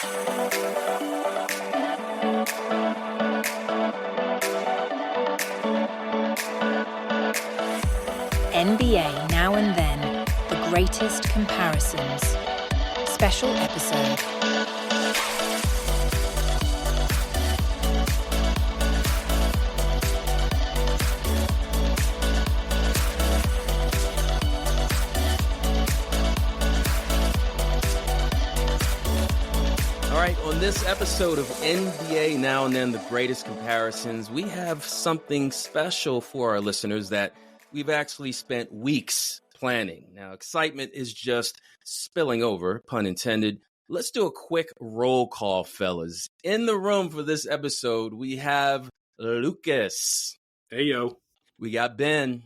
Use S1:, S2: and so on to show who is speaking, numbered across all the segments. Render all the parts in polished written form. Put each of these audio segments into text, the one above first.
S1: NBA Now and Then, The Greatest Comparisons. Special episode.
S2: All right, on this episode of NBA Now and Then, The Greatest Comparisons, we have something special for our listeners that we've actually spent weeks planning. Now, excitement is just spilling over, pun intended. Let's do a quick roll call, fellas. In the room for this episode, we have Lucas.
S3: Hey, yo.
S2: We got Ben.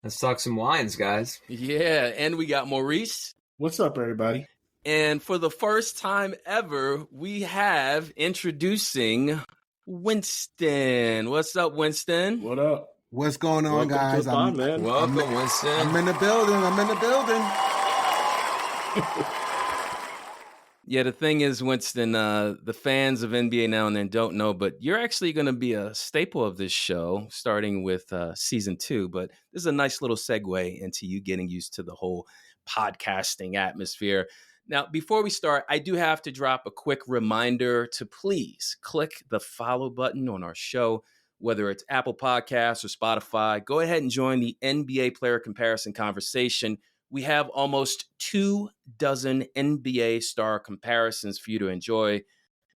S4: Let's talk some wines, guys.
S2: Yeah, and we got Maurice.
S3: What's up, everybody?
S2: And for the first time ever, we have introducing Winston. What's up, Winston?
S3: What up?
S5: What's going on,
S3: Welcome
S5: guys?
S3: to the pod, man.
S2: Welcome, Winston.
S5: I'm in the building.
S2: Yeah, the thing is, Winston, the fans of NBA Now and Then don't know, but you're actually going to be a staple of this show, starting with season 2. But this is a nice little segue into you getting used to the whole podcasting atmosphere. Now, before we start, I do have to drop a quick reminder to please click the follow button on our show, whether it's Apple Podcasts or Spotify. Go ahead and join the NBA player comparison conversation. We have almost 24 NBA star comparisons for you to enjoy.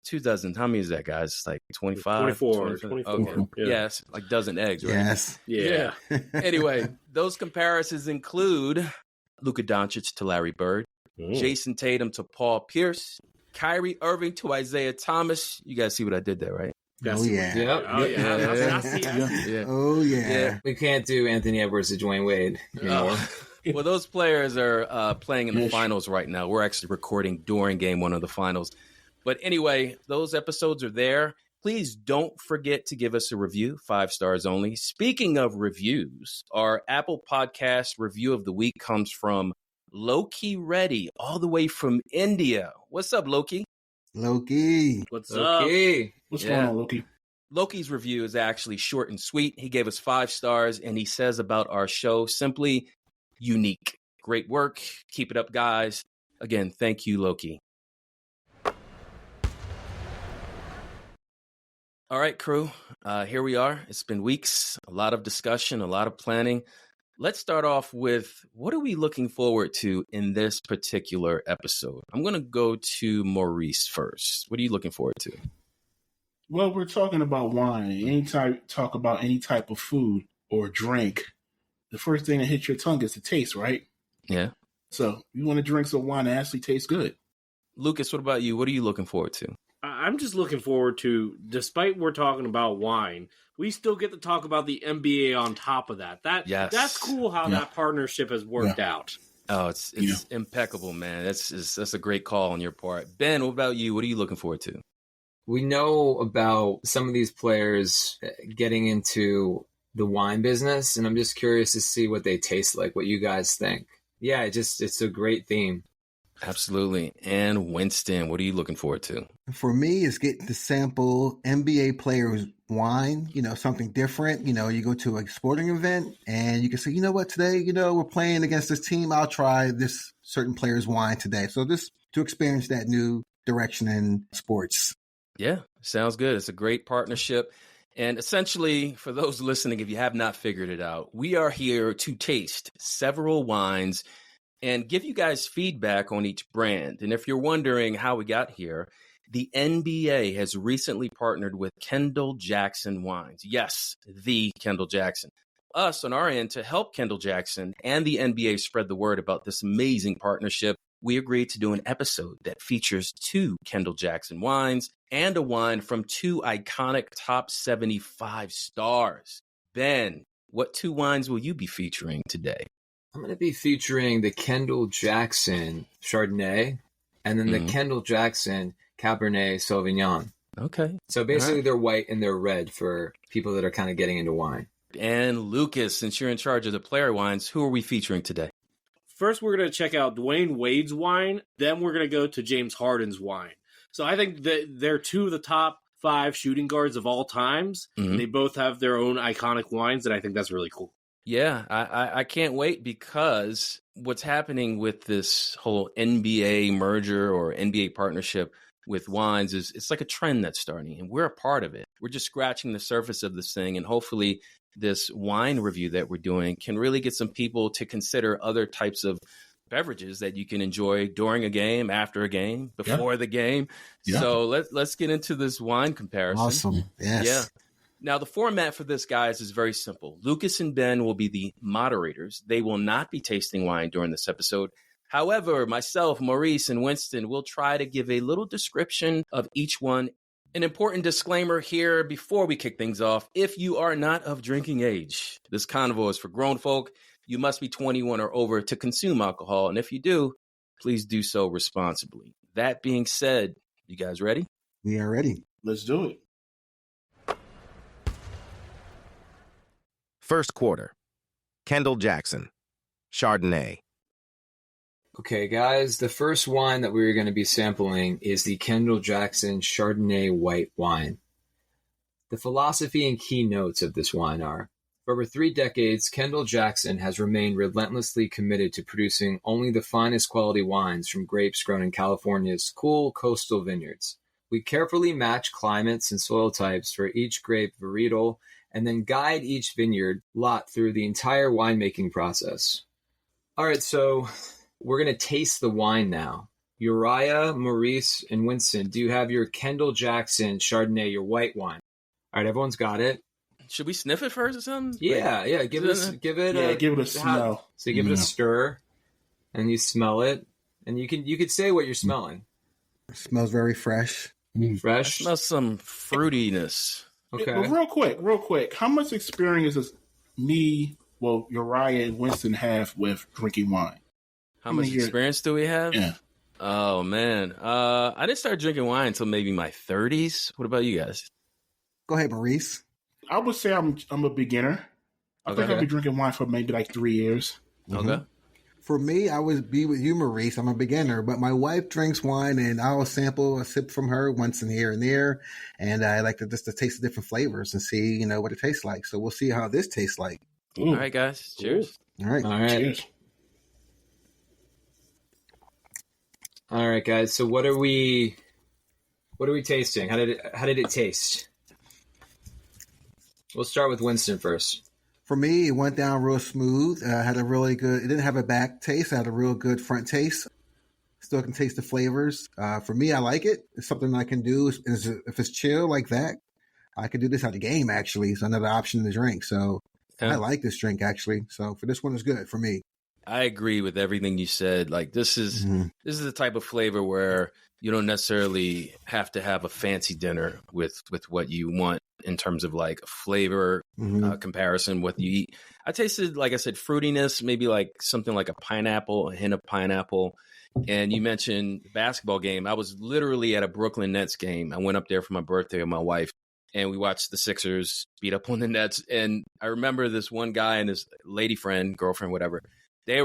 S2: 24. How many is that, guys? It's like 25?
S3: 24.
S2: Okay.
S3: Yeah.
S2: Yes, like dozen eggs, right?
S5: Yes.
S3: Yeah.
S2: Anyway, those comparisons include Luka Doncic to Larry Bird, Jason Tatum to Paul Pierce, Kyrie Irving to Isaiah Thomas. You guys see what I did there, right?
S5: Oh, yeah.
S4: Yep.
S3: Oh, yeah. I see.
S2: Yeah.
S5: Oh, yeah.
S4: We can't do Anthony Edwards to Dwyane Wade anymore.
S2: Well, those players are playing in the finals right now. We're actually recording during game 1 of the finals. But anyway, those episodes are there. Please don't forget to give us a review, 5 stars only. Speaking of reviews, our Apple Podcast review of the week comes from Loki Reddy, all the way from India. What's up, Loki?
S5: Loki.
S3: What's up?
S4: Okay.
S3: What's going on, Loki?
S2: Loki's review is actually short and sweet. He gave us 5 stars, and he says about our show, simply unique. Great work. Keep it up, guys. Again, thank you, Loki. All right, crew. Here we are. It's been weeks, a lot of discussion, a lot of planning. Let's start off with, what are we looking forward to in this particular episode? I'm going to go to Maurice first. What are you looking forward to?
S3: Well, we're talking about wine. Anytime talk about any type of food or drink, the first thing that hits your tongue is the taste, right?
S2: Yeah.
S3: So you want to drink some wine that actually tastes good.
S2: Lucas, what about you? What are you looking forward to?
S6: I'm just looking forward to, despite we're talking about wine, we still get to talk about the NBA on top of that. That's cool how that partnership has worked out.
S2: Oh, it's impeccable, man. That's a great call on your part. Ben, what about you? What are you looking forward to?
S4: We know about some of these players getting into the wine business, and I'm just curious to see what they taste like, what you guys think. Yeah, it's a great theme.
S2: Absolutely. And Winston, what are you looking forward to?
S5: For me, it's getting to sample NBA players' wine, something different. You go to a sporting event and you can say, you know what, today, we're playing against this team. I'll try this certain player's wine today. So just to experience that new direction in sports.
S2: Yeah, sounds good. It's a great partnership. And essentially, for those listening, if you have not figured it out, we are here to taste several wines and give you guys feedback on each brand. And if you're wondering how we got here, the NBA has recently partnered with Kendall Jackson Wines. Yes, the Kendall Jackson. Us on our end, to help Kendall Jackson and the NBA spread the word about this amazing partnership, we agreed to do an episode that features 2 Kendall Jackson wines and a wine from 2 iconic top 75 stars. Ben, what 2 wines will you be featuring today?
S4: I'm going to be featuring the Kendall Jackson Chardonnay and then the Kendall Jackson Cabernet Sauvignon.
S2: Okay.
S4: So basically they're white and they're red for people that are kind of getting into wine.
S2: And Lucas, since you're in charge of the player wines, who are we featuring today?
S6: First, we're going to check out Dwyane Wade's wine. Then we're going to go to James Harden's wine. So I think that they're two of the top 5 shooting guards of all times.
S2: Mm-hmm.
S6: They both have their own iconic wines, and I think that's really cool.
S2: Yeah, I can't wait, because what's happening with this whole NBA merger or NBA partnership with wines is it's like a trend that's starting, and we're a part of it. We're just scratching the surface of this thing, and hopefully this wine review that we're doing can really get some people to consider other types of beverages that you can enjoy during a game, after a game, before the game. Yeah. So let's get into this wine comparison.
S5: Awesome. Yes.
S2: Yeah. Now, the format for this, guys, is very simple. Lucas and Ben will be the moderators. They will not be tasting wine during this episode. However, myself, Maurice, and Winston will try to give a little description of each one. An important disclaimer here before we kick things off. If you are not of drinking age, this convo is for grown folk. You must be 21 or over to consume alcohol. And if you do, please do so responsibly. That being said, you guys ready?
S5: We are ready.
S3: Let's do it.
S7: First quarter. Kendall Jackson, Chardonnay.
S4: Okay, guys, the first wine that we're going to be sampling is the Kendall Jackson Chardonnay white wine. The philosophy and key notes of this wine are: for over 3 decades, Kendall Jackson has remained relentlessly committed to producing only the finest quality wines from grapes grown in California's cool coastal vineyards. We carefully match climates and soil types for each grape varietal, and then guide each vineyard lot through the entire winemaking process. All right, so we're going to taste the wine now. Uriah, Maurice, and Winston, do you have your Kendall Jackson Chardonnay, your white wine? All right, everyone's got it.
S2: Should we sniff it first or something?
S4: Yeah. Give it a
S3: smell.
S4: So give it a stir, and you smell it, and you could say what you're smelling.
S5: It smells very fresh.
S4: Fresh.
S2: It smells some fruitiness.
S4: Okay.
S3: But real quick, how much experience does Uriah and Winston have with drinking wine?
S2: How much experience do we have?
S3: Yeah.
S2: Oh, man. I didn't start drinking wine until maybe my 30s. What about you guys?
S5: Go ahead, Maurice.
S3: I would say I'm a beginner. I think I've been drinking wine for maybe like 3 years.
S2: Okay.
S5: For me, I would be with you, Maurice. I'm a beginner, but my wife drinks wine, and I'll sample a sip from her once in here and there. And I like to taste the different flavors and see, what it tastes like. So we'll see how this tastes like.
S3: Ooh.
S2: All right, guys. Cheers.
S5: All right.
S3: Cheers.
S4: All right, guys. So what are we tasting? How did it taste? We'll start with Winston first.
S5: For me, it went down real smooth. Had a really good. It didn't have a back taste. It had a real good front taste. Still can taste the flavors. For me, I like it. It's something I can do. If it's chill like that, I could do this at the game. Actually, it's another option to drink. So I like this drink actually. So for this one, it's good for me.
S2: I agree with everything you said. Like this is the type of flavor where you don't necessarily have to have a fancy dinner with what you want in terms of like flavor comparison, what you eat. I tasted, like I said, fruitiness, maybe like something like a pineapple, a hint of pineapple. And you mentioned the basketball game. I was literally at a Brooklyn Nets game. I went up there for my birthday with my wife, and we watched the Sixers beat up on the Nets. And I remember this one guy and his lady friend, girlfriend, whatever, they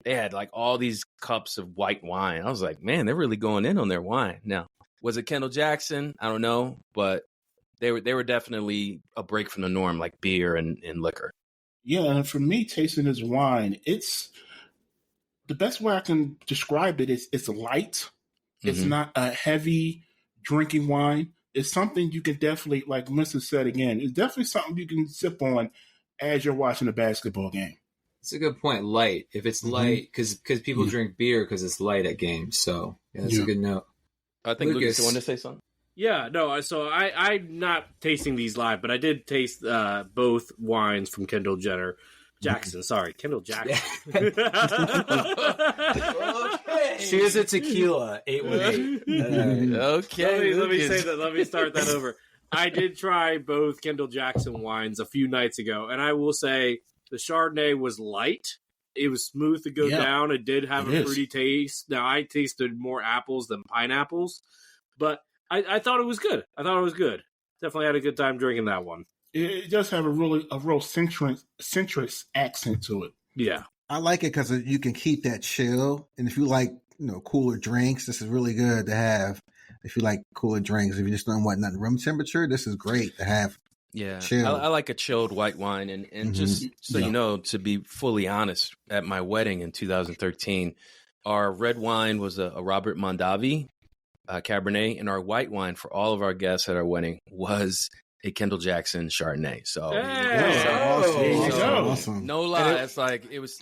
S2: had like all these cups of white wine. I was like, man, they're really going in on their wine. Now, was it Kendall Jackson? I don't know, but they were definitely a break from the norm, like beer and liquor.
S3: Yeah, and for me, tasting this wine, it's the best way I can describe it is it's light. It's not a heavy drinking wine. It's something you can definitely, like Winston said again, it's definitely something you can sip on as you're watching a basketball game.
S4: It's a good point. Light. If it's light, because people drink beer because it's light at games. So that's a good note.
S2: I think Lucas, you want to say something?
S6: Yeah, no. So I'm not tasting these live, but I did taste both wines from Kendall Jackson. Sorry, Kendall Jackson.
S4: Okay. Cheers to tequila. 818.
S2: Okay.
S6: Let me say that. Let me start that over. I did try both Kendall Jackson wines a few nights ago, and I will say the Chardonnay was light. It was smooth to go down. It did have a fruity taste. Now, I tasted more apples than pineapples, but I thought it was good. Definitely had a good time drinking that one.
S3: It does have a real citrus accent to it.
S6: Yeah.
S5: I like it because you can keep that chill. And if you like, cooler drinks, this is really good to have. if you like cooler drinks, if you just don't want nothing room temperature, this is great to have.
S2: Yeah,
S5: chilled.
S2: I like a chilled white wine. And just so you know, to be fully honest, at my wedding in 2013, our red wine was a Robert Mondavi Cabernet, and our white wine for all of our guests at our wedding was a Kendall Jackson Chardonnay. So,
S5: Awesome.
S2: No lie, it's like it was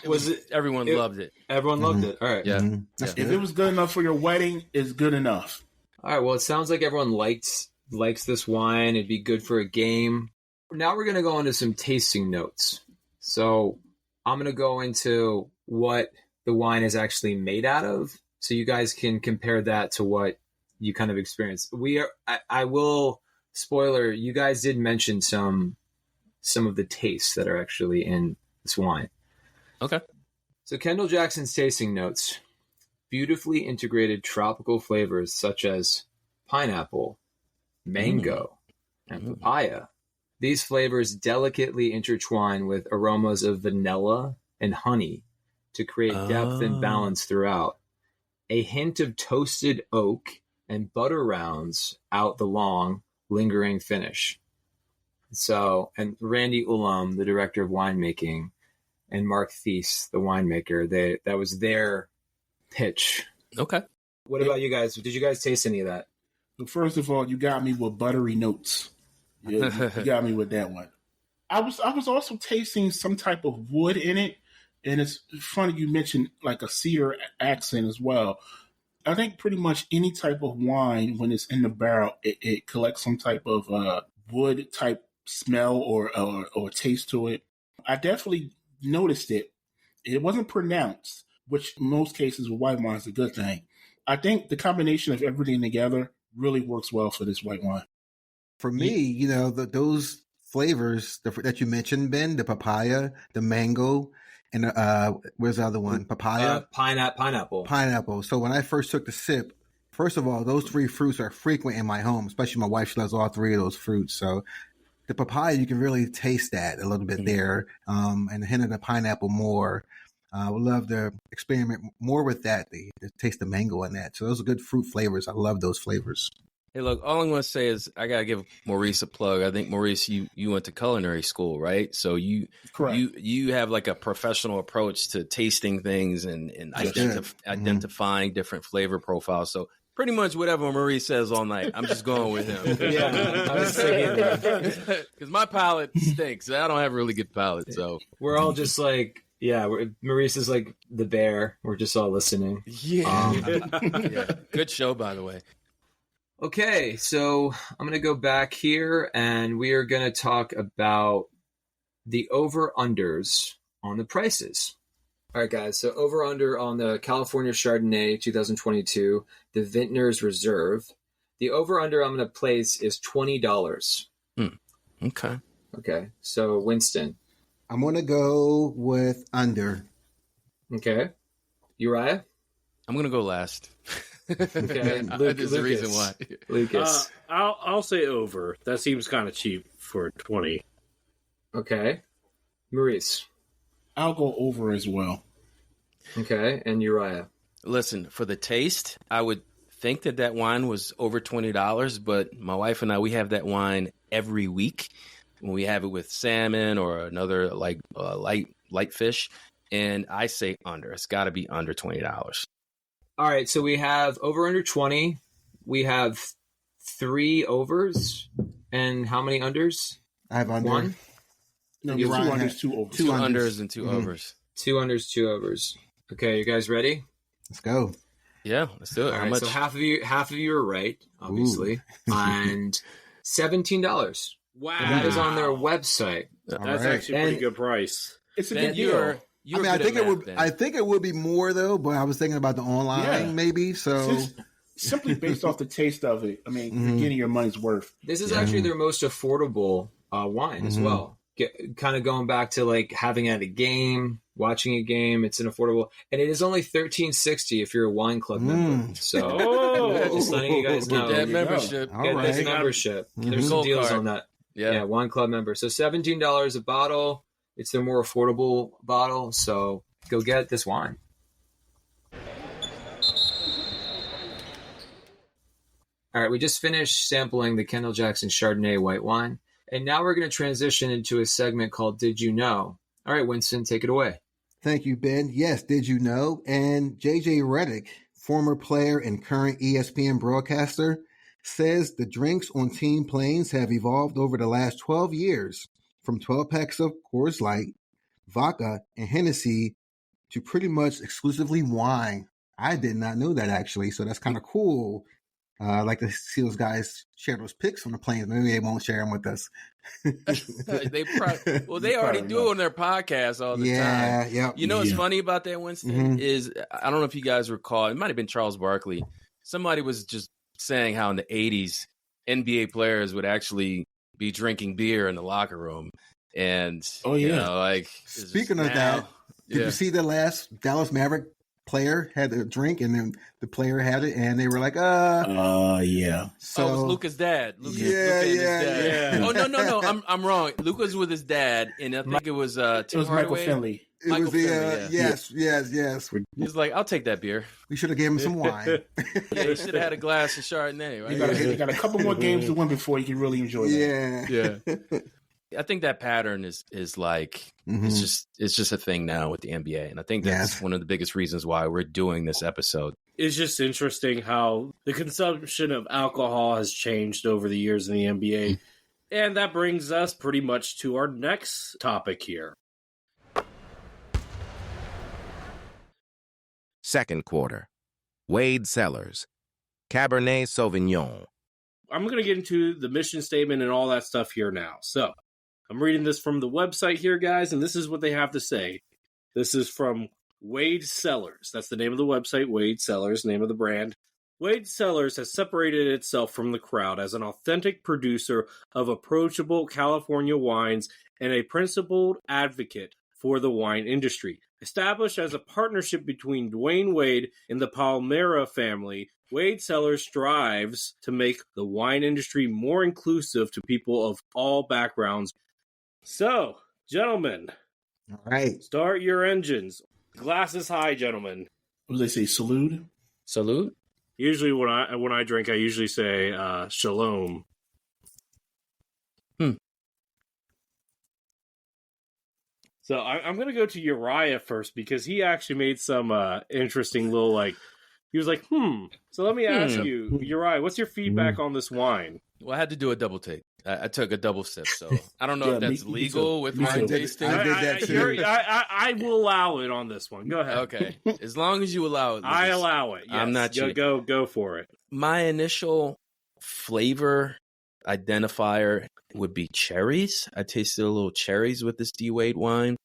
S2: everyone loved it.
S4: Everyone loved it. All right.
S2: Yeah.
S3: If it was good enough for your wedding, it's good enough.
S4: All right. Well, it sounds like everyone likes this wine. It'd be good for a game. Now we're going to go into some tasting notes. So I'm going to go into what the wine is actually made out of, so you guys can compare that to what you kind of experienced. I will, spoiler, you guys did mention some of the tastes that are actually in this wine.
S2: Okay.
S4: So Kendall Jackson's tasting notes: beautifully integrated tropical flavors such as pineapple, mango, and papaya. These flavors delicately intertwine with aromas of vanilla and honey to create depth and balance throughout. A hint of toasted oak and butter rounds out the long, lingering finish. So, and Randy Ulam, the director of winemaking, and Mark Thies, the winemaker, that was their pitch.
S2: Okay.
S4: What about you guys? Did you guys taste any of that?
S3: First of all, you got me with buttery notes. You got me with that one. I was also tasting some type of wood in it, and it's funny you mentioned like a cedar accent as well. I think pretty much any type of wine, when it's in the barrel, it collects some type of wood type smell or taste to it. I definitely noticed it. It wasn't pronounced, which in most cases with white wine is a good thing. I think the combination of everything together really works well for this white wine.
S5: For me, those flavors that you mentioned, Ben, the papaya, the mango, and where's the other one? Papaya?
S4: Pineapple.
S5: Pineapple. So when I first took the sip, first of all, those three fruits are frequent in my home, especially my wife. She loves all three of those fruits. So the papaya, you can really taste that a little bit there, and a hint of the pineapple more. I would love to experiment more with that, to taste the mango in that. So those are good fruit flavors. I love those flavors.
S2: Hey, look, all I'm going to say is I got to give Maurice a plug. I think, Maurice, you went to culinary school, right? So you have like a professional approach to tasting things and identifying different flavor profiles. So pretty much whatever Maurice says all night, I'm just going with him.
S4: Yeah, I was thinking
S2: because my palate stinks. I don't have a really good palate. So
S4: we're all just like, Maurice is like the bear. We're just all listening.
S2: Yeah. Good show, by the way.
S4: Okay, so I'm going to go back here, and we are going to talk about the over-unders on the prices. All right, guys, so over-under on the California Chardonnay 2022, the Vintner's Reserve. The over-under I'm going to place is $20.
S2: Okay.
S4: Okay, so Winston.
S5: I'm going to go with under.
S4: Okay. Uriah?
S2: I'm going to go last.
S4: Okay,
S2: There's the reason why.
S4: Lucas,
S6: I'll say over. That seems kind of cheap for 20.
S4: Okay, Maurice.
S3: I'll go over as well.
S4: Okay, and Uriah.
S2: Listen, for the taste, I would think that wine was over $20, but my wife and I, we have that wine every week when we have it with salmon or another like light fish, and I say under. It's got to be under $20.
S4: All right, so we have over under 20. We have 3 overs. And how many unders?
S5: I have under.
S4: 1?
S3: No, 2 unders, 2 overs.
S2: 2 unders and 2 overs.
S4: 2 unders, 2 overs. Okay, you guys ready?
S5: Let's go.
S2: Yeah, let's do it.
S4: All
S2: How
S4: right,
S2: much?
S4: so half of you are right, obviously. And $17.
S6: Wow.
S4: And that is on their website.
S6: That's
S5: right.
S6: actually a pretty good price.
S3: It's a
S2: Ben,
S3: good deal.
S5: I think it would be more though, but I was thinking about the online maybe. So
S3: simply based off the taste of it, I mean, you're getting your money's worth.
S4: This is actually their most affordable wine as well. Kind of going back to like having at a game, watching a game. It's an affordable, and it is only $13.60 if you're a wine club member. So just letting you guys know.
S2: Get that membership.
S4: Get this membership. There's some deals on that. Yeah, wine club member. So $17 a bottle. It's their more affordable bottle, so go get this wine. All right, we just finished sampling the Kendall Jackson Chardonnay white wine, and now we're going to transition into a segment called Did You Know? All right, Winston, take it away.
S5: Thank you, Ben. Yes, did you know? And JJ Redick, former player and current ESPN broadcaster, says the drinks on team planes have evolved over the last 12 years from 12 packs of Coors Light, vodka, and Hennessy to pretty much exclusively wine. I did not know that, actually, so that's kind of cool. I'd like to see those guys share those pics on the planes. Maybe they won't share them with us.
S2: They already do on their podcast all the time.
S5: Yeah.
S2: You know what's funny about that, Winston, is I don't know if you guys recall, it might have been Charles Barkley. Somebody was just saying how in the 80s, NBA players would actually be drinking beer in the locker room. And,
S5: Speaking of that, did you see the last Dallas Maverick player had a drink and then the player had it and they were like,
S3: yeah.
S2: So it was Luka's dad. Luka and his dad. Oh, no. I'm wrong. Luka's with his dad, and I think it was
S3: Michael Finley.
S5: Yes.
S2: He's like, I'll take that beer.
S5: We should have gave him some wine.
S2: He should have had a glass of Chardonnay, right?
S3: You got a couple more games to win before you can really enjoy
S2: that. Yeah. I think that pattern is like it's just a thing now with the NBA, and I think that's one of the biggest reasons why we're doing this episode.
S6: It's just interesting how the consumption of alcohol has changed over the years in the NBA, and that brings us pretty much to our next topic here.
S7: Second quarter. Wade Cellars, Cabernet Sauvignon.
S6: I'm going to get into the mission statement and all that stuff here now. So, I'm reading this from the website here, guys, and this is what they have to say. This is from Wade Cellars. That's the name of the website, Wade Cellars, name of the brand. Wade Cellars has separated itself from the crowd as an authentic producer of approachable California wines and a principled advocate for the wine industry. Established as a partnership between Dwyane Wade and the Palmera family, Wade Cellars strives to make the wine industry more inclusive to people of all backgrounds. So, gentlemen,
S5: all right,
S6: start your engines. Glasses high, gentlemen.
S3: What do they say? Salute?
S2: Salute?
S6: Usually when I drink, I usually say shalom. So I'm going to go to Uriah first because he actually made some interesting little, he was like, So let me ask you, Uriah, what's your feedback on this wine?
S2: Well, I had to do a double take. I took a double sip, so I don't know if that's legal with wine tasting.
S5: I did that too.
S6: I will allow it on this one. Go ahead.
S2: Okay. As long as you allow it.
S6: I allow it. Yes.
S2: I'm not cheating.
S6: Go for it.
S2: My initial flavor identifier would be cherries. I tasted a little cherries with this D Wade wine.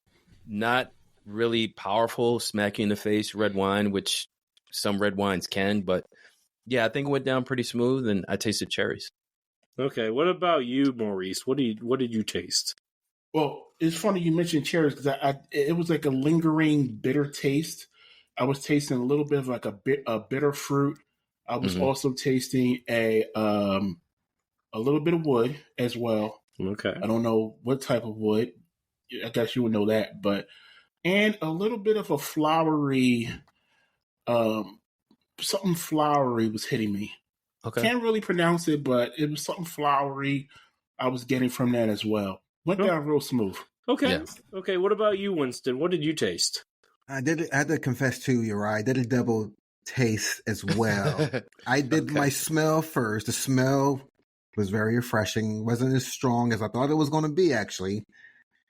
S2: Not really powerful, smack you in the face red wine, which some red wines can, but yeah, I think it went down pretty smooth and I tasted cherries.
S6: Okay, what about you, Maurice? What did you taste?
S3: Well, it's funny you mentioned cherries because it was like a lingering bitter taste. I was tasting a little bit of like a bitter fruit. I was also tasting a little bit of wood as well.
S6: Okay,
S3: I don't know what type of wood. I guess you would know that, and a little bit of a flowery, something flowery was hitting me.
S2: Okay.
S3: Can't really pronounce it, but it was something flowery I was getting from that as well. Went down real smooth.
S6: Okay.
S2: Yeah.
S6: Okay, what about you, Winston? What did you taste?
S5: I had to confess too, Uriah. I did a double taste as well. I did my smell first. The smell was very refreshing. Wasn't as strong as I thought it was going to be, actually.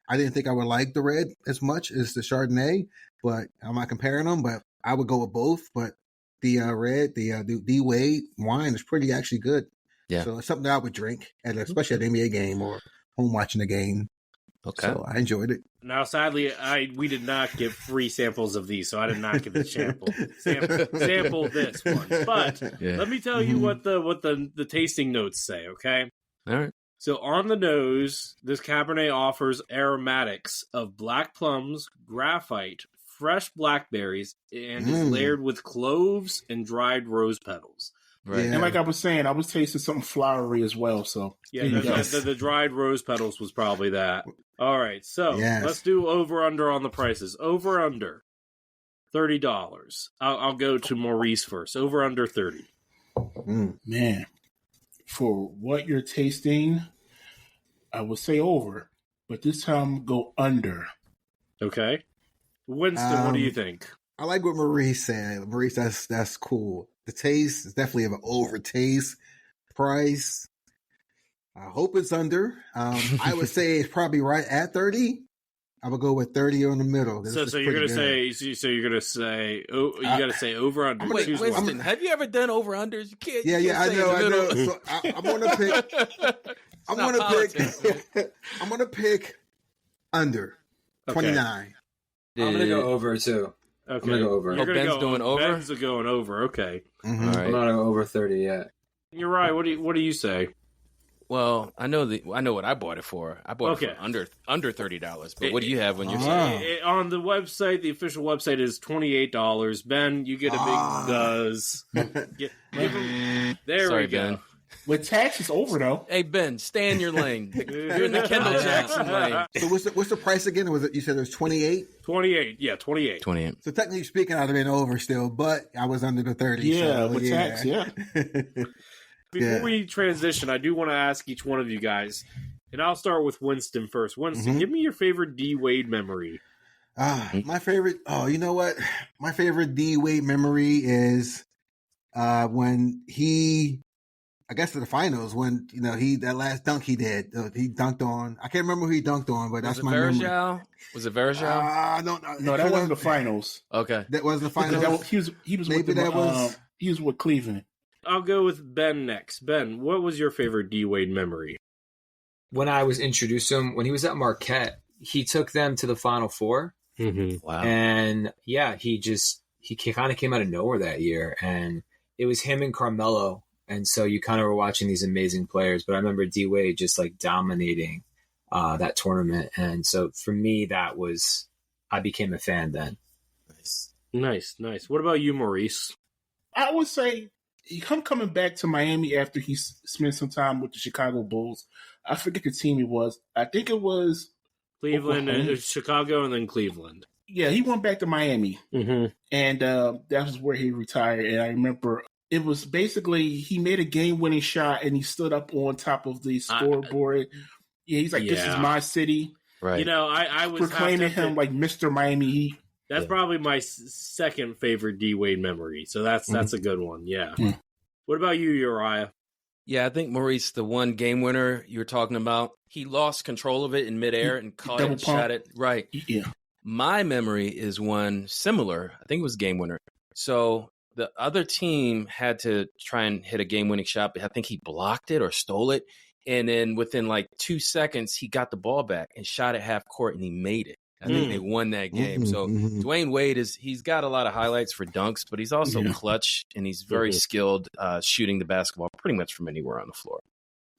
S5: I didn't think I would like the red as much as the Chardonnay, but I'm not comparing them, but I would go with both. But the red, the D Wade wine is pretty actually good.
S2: Yeah.
S5: So it's something that I would drink, especially at an NBA game or home watching a game.
S2: Okay.
S5: So I enjoyed it.
S6: Now, sadly, we did not get free samples of these, so I did not get the sample this one. But let me tell you what the tasting notes say, okay?
S2: All right.
S6: So on the nose, this Cabernet offers aromatics of black plums, graphite, fresh blackberries, and is layered with cloves and dried rose petals.
S2: Right.
S3: And like I was saying, I was tasting something flowery as well. So
S6: the dried rose petals was probably that. All right, so let's do over-under on the prices. Over-under, $30. I'll go to Maurice first. Over-under 30.
S3: Man. for what you're tasting, I would say over, but this time go under.
S6: Okay. Winston, what do you think?
S5: I like what Maurice said. Maurice, that's cool. The taste is definitely of an over taste. Price, I hope it's under. I would say it's probably right at 30. I would go with 30 on the middle.
S6: So you're gonna say, oh, you gotta say over under.
S2: Wait, Winston, have you ever done over unders? You can't.
S5: Yeah, I know. So I'm gonna pick. I'm gonna pick under 29.
S4: I'm gonna go over too.
S6: Okay.
S4: I'm gonna go over.
S2: Ben's doing over.
S6: Ben's going over. Okay.
S5: Mm-hmm.
S2: All right.
S4: I'm not going over 30 yet.
S6: You're right. What do you say?
S2: Well, I know what I bought it for. I bought it for under $30. But what do you have when you're saying?
S6: On the website, the official website is $28. Ben, you get a big buzz. Give him, there
S2: Sorry,
S6: we go.
S2: Ben.
S3: With tax, it's over though.
S2: Hey Ben, stay in your lane. You're in the Kendall Jackson lane.
S5: So what's the price again? Was it, you said it was 28?
S6: 28. Yeah, 28.
S2: 28.
S5: So technically speaking, I'd have been over still, but I was under the 30.
S3: Yeah,
S5: so,
S3: with tax, yeah.
S6: Before we transition, I do want to ask each one of you guys, and I'll start with Winston first. Winston, give me your favorite D Wade memory.
S5: My favorite. Oh, you know what? My favorite D Wade memory is when he, I guess in the finals, when that last dunk he did, he dunked on. I can't remember who he dunked on, but that's my memory.
S2: Was it Verjao?
S3: No, that wasn't the finals.
S2: Okay,
S5: that wasn't the finals.
S3: He was with Cleveland.
S6: I'll go with Ben next. Ben, what was your favorite D Wade memory?
S4: When I was introduced to him, when he was at Marquette, he took them to the Final Four.
S6: Mm-hmm.
S2: Wow.
S4: And yeah, he kind of came out of nowhere that year. And it was him and Carmelo. And so you kind of were watching these amazing players. But I remember D Wade just like dominating that tournament. And so for me, I became a fan then.
S6: Nice. What about you, Maurice?
S3: I would say him coming back to Miami after he spent some time with the Chicago Bulls. I forget the team he was. I think it was
S6: Cleveland, and Chicago, and then Cleveland.
S3: Yeah, he went back to Miami, and that was where he retired. And I remember it was basically he made a game-winning shot, and he stood up on top of the scoreboard. He's like, "This is my city."
S2: Right.
S6: I was
S3: proclaiming him like Mr. Miami Heat.
S6: That's probably my second favorite D Wade memory. So that's a good one. Yeah. What about you, Uriah?
S2: Yeah, I think Maurice, the one game winner you were talking about, he lost control of it in midair and caught it and shot it. Right.
S3: Yeah.
S2: My memory is one similar. I think it was game winner. So the other team had to try and hit a game winning shot, but I think he blocked it or stole it. And then within like 2 seconds, he got the ball back and shot at half court and he made it. I think they won that game. So Dwyane Wade he's got a lot of highlights for dunks, but he's also clutch and he's very skilled shooting the basketball pretty much from anywhere on the floor.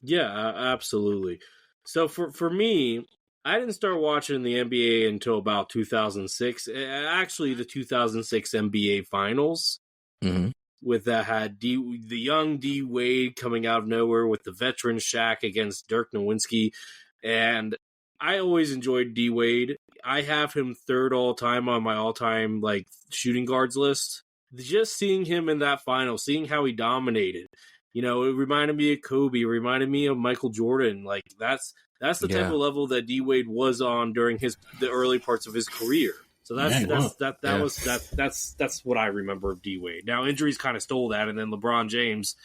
S6: Yeah, absolutely. So for me, I didn't start watching the NBA until about 2006. Actually, the 2006 NBA Finals, with that had the young D Wade coming out of nowhere with the veteran Shaq against Dirk Nowitzki, and I always enjoyed D Wade. I have him third all time on my all time like shooting guards list. Just seeing him in that final, seeing how he dominated, it reminded me of Kobe, it reminded me of Michael Jordan. Like that's the type of level that D Wade was on during the early parts of his career. So that's what I remember of D Wade. Now injuries kind of stole that, and then LeBron James,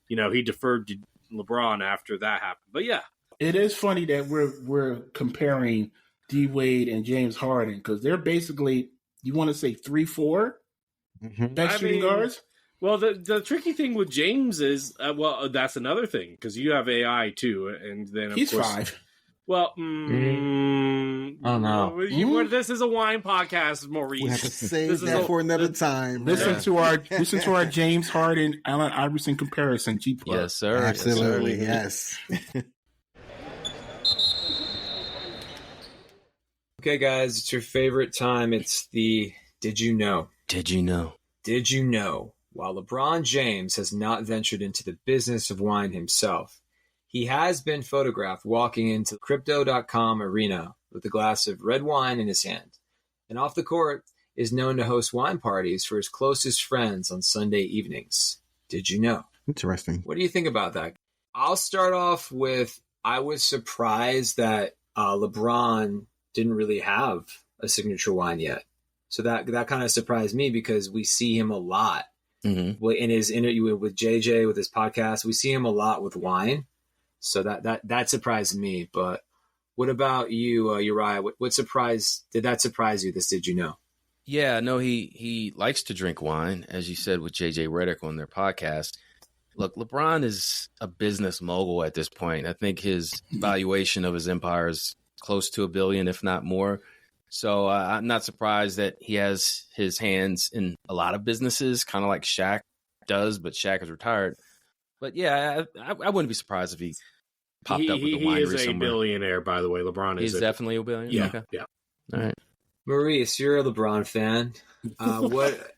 S6: he deferred to LeBron after that happened. But yeah.
S3: It is funny that we're comparing D Wade and James Harden because they're basically, you want to say 3-4 best shooting guards.
S6: Well, the tricky thing with James is that's another thing because you have AI too, and then
S3: he's
S6: course,
S3: 5.
S6: Well,
S4: oh no,
S6: this is a wine podcast, Maurice.
S5: We have to save that for another time.
S3: Listen to our James Harden, Allen Iverson comparison. G+.
S2: Yes, sir.
S5: Absolutely, yes.
S4: Okay, guys, it's your favorite time. It's the Did You Know?
S2: Did you know?
S4: Did you know? While LeBron James has not ventured into the business of wine himself, he has been photographed walking into Crypto.com arena with a glass of red wine in his hand. And off the court is known to host wine parties for his closest friends on Sunday evenings. Did you know?
S5: Interesting.
S4: What do you think about that? I'll start off with, I was surprised that LeBron didn't really have a signature wine yet. So that kind of surprised me because we see him a lot in his interview with JJ, with his podcast. We see him a lot with wine. So that surprised me. But what about you, Uriah? What did that surprise you? Did you know?
S2: Yeah, no, he likes to drink wine, as you said with JJ Redick on their podcast. Look, LeBron is a business mogul at this point. I think his valuation of his empire is close to $1 billion, if not more. So I'm not surprised that he has his hands in a lot of businesses, kind of like Shaq does, but Shaq is retired. But yeah, I wouldn't be surprised if he popped up with a winery somewhere.
S6: He is a billionaire, by the way. LeBron is.
S2: He's definitely a billionaire?
S6: Yeah.
S2: Okay.
S6: Yeah.
S2: All right.
S4: Maurice, you're a LeBron fan. What?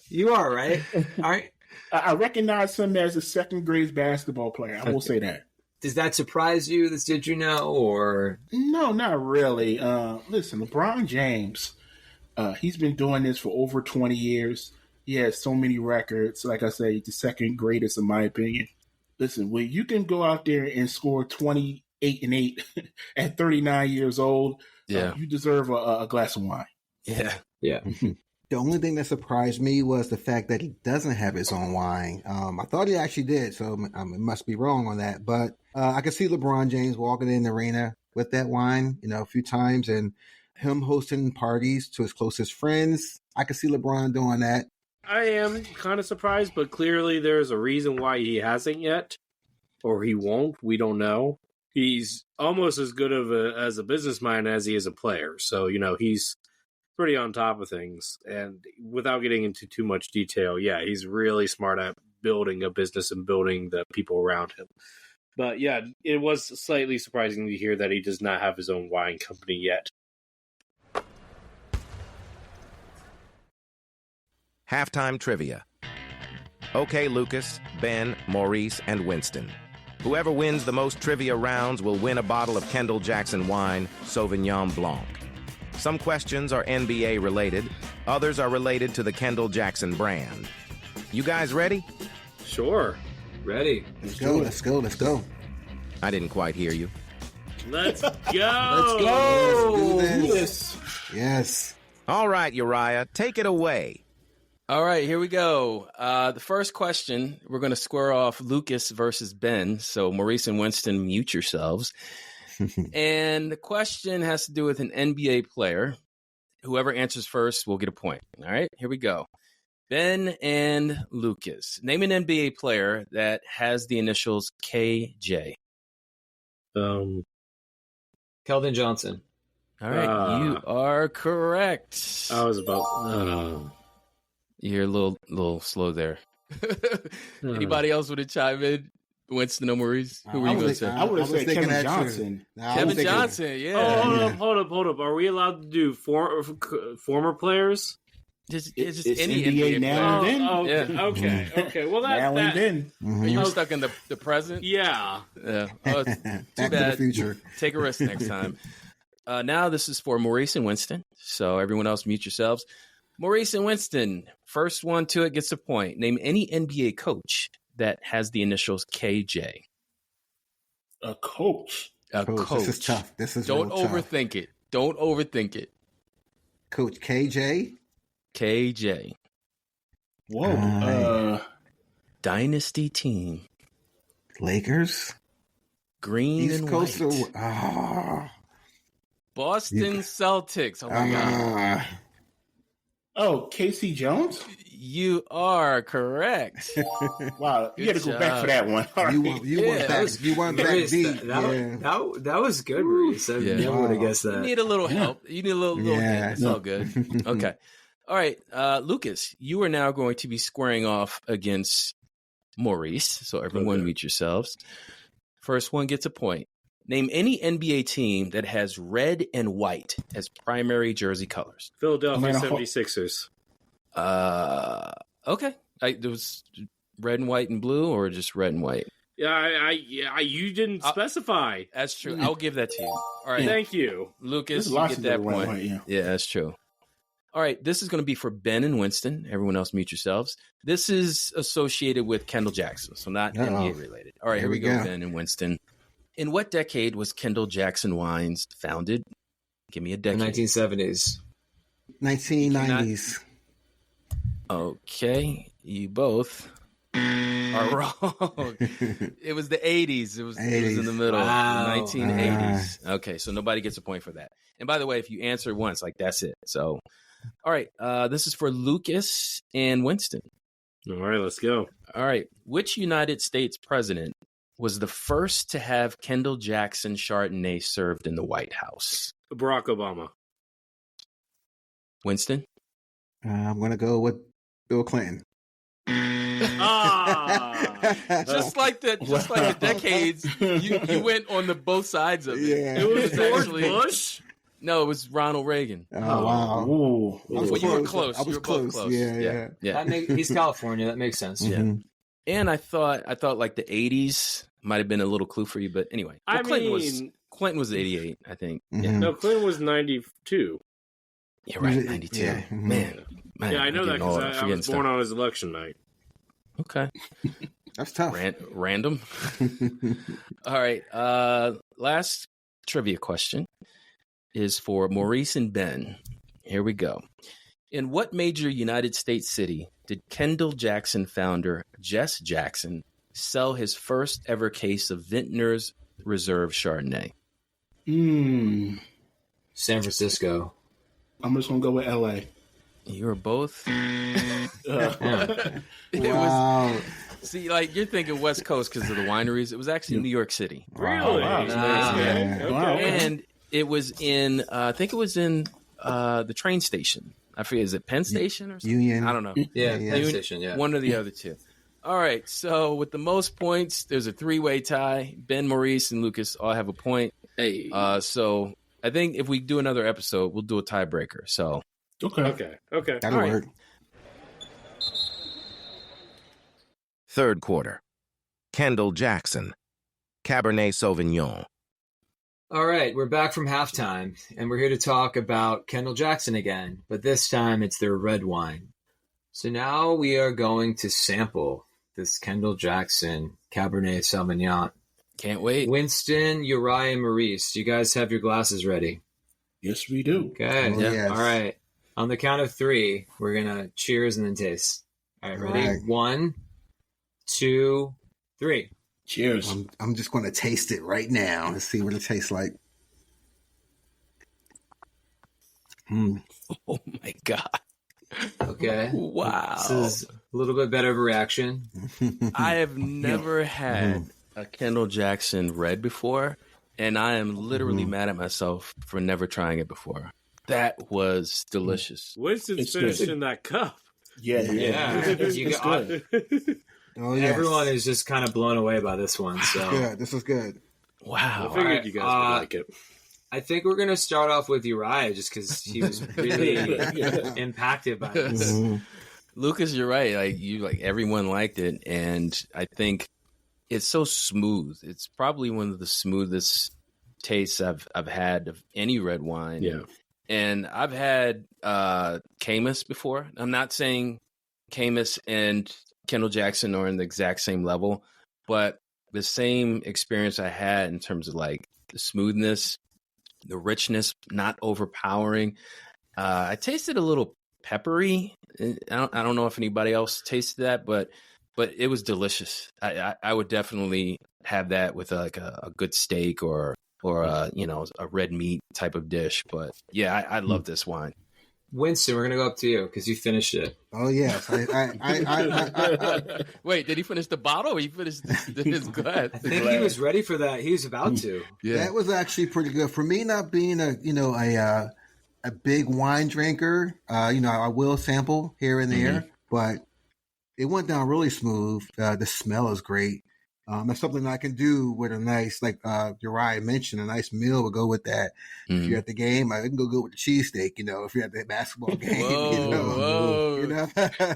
S4: You are, right? All right.
S3: I recognize him as a second grade basketball player. I will say that.
S4: Does that surprise you? Did you know, or
S3: no, not really. Listen, LeBron James, he's been doing this for over 20 years. He has so many records. Like I say, the second greatest in my opinion. Listen, when you can go out there and score 28 and 8 at 39 years old, you deserve a glass of wine.
S2: Yeah.
S4: Yeah.
S5: The only thing that surprised me was the fact that he doesn't have his own wine. I thought he actually did, so it must be wrong on that. But I could see LeBron James walking in the arena with that wine, a few times, and him hosting parties to his closest friends. I could see LeBron doing that.
S6: I am kind of surprised, but clearly there's a reason why he hasn't yet, or he won't. We don't know. He's almost as good as a businessman as he is a player. So, he's pretty on top of things. And without getting into too much detail, he's really smart at building a business and building the people around him. But yeah, it was slightly surprising to hear that he does not have his own wine company yet.
S7: Halftime trivia. Okay, Lucas, Ben, Maurice, and Winston. Whoever wins the most trivia rounds will win a bottle of Kendall Jackson wine, Sauvignon Blanc. Some questions are NBA related, others are related to the Kendall Jackson brand. You guys ready?
S6: Sure.
S4: Ready.
S5: Let's go.
S7: I didn't quite hear you.
S6: Let's go.
S5: Let's do this. Yes.
S7: All right, Uriah, take it away.
S2: All right, here we go. The first question, we're going to square off Lucas versus Ben. So Maurice and Winston, mute yourselves. And the question has to do with an NBA player. Whoever answers first will get a point. All right, here we go. Ben and Lucas, name an NBA player that has the initials KJ.
S4: Keldon Johnson.
S2: All right, you are correct.
S6: I was about...
S2: You're a little slow there. Anybody else want to chime in? Winston or Maurice? Who were you going to say?
S3: I would have said Kevin Johnson.
S2: Kevin Johnson, yeah.
S6: Hold up. Are we allowed to do former players?
S2: Just
S3: it's
S2: any
S3: NBA
S2: NBA
S3: now
S2: player.
S3: and then.
S6: Okay. Well,
S3: now and then.
S2: You were stuck in the present?
S6: Yeah.
S2: Yeah. Oh, too
S5: Back
S2: bad.
S5: to the future.
S2: Take a risk next time. Now this is for Maurice and Winston. So everyone else mute yourselves. Maurice and Winston, first one to it gets a point. Name any NBA coach that has the initials KJ.
S3: A coach.
S2: A coach.
S5: This is tough.
S2: Don't overthink it. Don't overthink it.
S5: Coach KJ.
S2: KJ.
S3: Whoa.
S2: Dynasty team.
S5: Lakers.
S2: Green
S5: East
S2: and
S5: Coast.
S2: white. Boston Celtics. Oh my God.
S3: Oh, Casey Jones?
S2: You are correct.
S3: Wow, you had to go back for that one. All right.
S5: You went back deep.
S4: That was good, Maurice. I never would have guessed that.
S2: You need a little help. You need a little hint. It's all good. Okay. All right. Lucas, you are now going to be squaring off against Maurice. So everyone mute yourselves. First one gets a point. Name any NBA team that has red and white as primary jersey colors.
S6: Philadelphia 76ers.
S2: Okay. There was red and white and blue, or just red and white?
S6: Yeah, you didn't specify.
S2: That's true. I'll give that to you. All right.
S6: Thank you.
S2: Lucas, you get that point.
S3: White,
S2: yeah, that's true. All right, this is going to be for Ben and Winston. Everyone else, mute yourselves. This is associated with Kendall Jackson, so not NBA related. All right, here we go, Ben and Winston. In what decade was Kendall Jackson Wines founded? Give me a decade.
S4: The 1970s.
S5: 1990s.
S2: Okay, you both are wrong. It was the 80s. It was in the middle.
S4: Wow.
S2: 1980s. Okay, so nobody gets a point for that. And by the way, if you answer once, like that's it. So, all right, this is for Lucas and Winston.
S6: All right, let's go.
S2: All right, which United States president was the first to have Kendall Jackson Chardonnay served in the White House?
S6: Barack Obama.
S2: Winston?
S5: I'm going to go with Bill Clinton.
S2: Just like the decades, you went on the both sides of it.
S5: Yeah.
S6: It was George Bush?
S2: No, it was Ronald Reagan.
S5: Oh, wow.
S3: Ooh.
S2: You were close.
S5: I was close. Yeah.
S4: He's California. That makes sense.
S5: Mm-hmm.
S2: And I thought like the 80s might have been a little clue for you, but anyway. Well, Clinton was 88, I think.
S5: Mm-hmm.
S2: Yeah.
S6: No, Clinton was 92.
S2: You're right, 92.
S5: Yeah. Mm-hmm.
S2: Man,
S6: Yeah, I know that because I was born on his election night.
S2: Okay.
S5: That's tough.
S2: Random. All right. Last trivia question is for Maurice and Ben. Here we go. In what major United States city did Kendall Jackson founder Jess Jackson sell his first ever case of Vintner's Reserve Chardonnay?
S4: San Francisco.
S3: I'm just going to go with L.A.
S2: You were both.
S5: Wow.
S2: See, like you're thinking West Coast because of the wineries. It was actually New York City.
S6: Really?
S3: Wow.
S6: Okay.
S2: And it was in, I think it was in the train station. I forget, is it Penn Station or something?
S5: Union.
S2: I don't know.
S4: Yeah, Penn Station, yeah.
S2: One or the other two. All right, so with the most points, there's a three-way tie. Ben, Maurice, and Lucas all have a point.
S6: Hey.
S2: So I think if we do another episode, we'll do a tiebreaker. So
S6: Okay.
S5: That'll work.
S7: Third quarter. Kendall Jackson. Cabernet Sauvignon.
S4: All right, we're back from halftime, and we're here to talk about Kendall Jackson again, but this time it's their red wine. So now we are going to sample this Kendall Jackson Cabernet Sauvignon.
S2: can't wait.
S4: Winston, Uriah, and Maurice, do you guys have your glasses ready?
S3: Yes, we do.
S4: Okay.
S5: Oh, yes.
S4: All right. On the count of three, we're going to cheers and then taste. All right, ready?
S5: All right.
S4: 1, 2, 3.
S3: Cheers.
S5: I'm just going to taste it right now and see what it tastes like.
S2: Oh my God.
S4: Okay.
S2: Wow.
S4: This is a little bit better of a reaction.
S2: I have never had a Kendall Jackson red before, and I am literally mad at myself for never trying it before. That was delicious.
S6: Winston's
S3: It's
S6: finished
S3: good.
S6: in that cup.
S3: Yeah.
S4: You
S3: It's
S4: got-
S3: good.
S5: Oh, yes.
S4: Everyone is just kind of blown away by this one. So
S5: Good. This is good.
S6: I
S2: Wow.
S6: figured you guys would like it.
S4: I think we're going to start off with Uriah just because he was really impacted by this.
S2: Lucas, you're right. Like everyone liked it, and I think it's so smooth. It's probably one of the smoothest tastes I've had of any red wine.
S6: Yeah.
S2: And I've had Camus before. I'm not saying Camus and Kendall Jackson are in the exact same level, but the same experience I had in terms of like the smoothness, the richness, not overpowering. I tasted a little peppery. I don't know if anybody else tasted that, but it was delicious. I would definitely have that with like a good steak or a red meat type of dish. But yeah, I love this wine.
S4: Winston, we're going to go up to you because you finished it.
S5: Oh, yes. I
S2: Wait, did he finish the bottle or he finished his glass?
S4: I think he was ready for that. He was about to.
S2: Yeah.
S5: That was actually pretty good. For me, not being a big wine drinker, I will sample here and there, but it went down really smooth. The smell is great. That's something I can do with a nice, like Uriah mentioned, a nice meal would go with that. If you're at the game, I can go good with the cheesesteak, if you're at the basketball game.
S2: Whoa.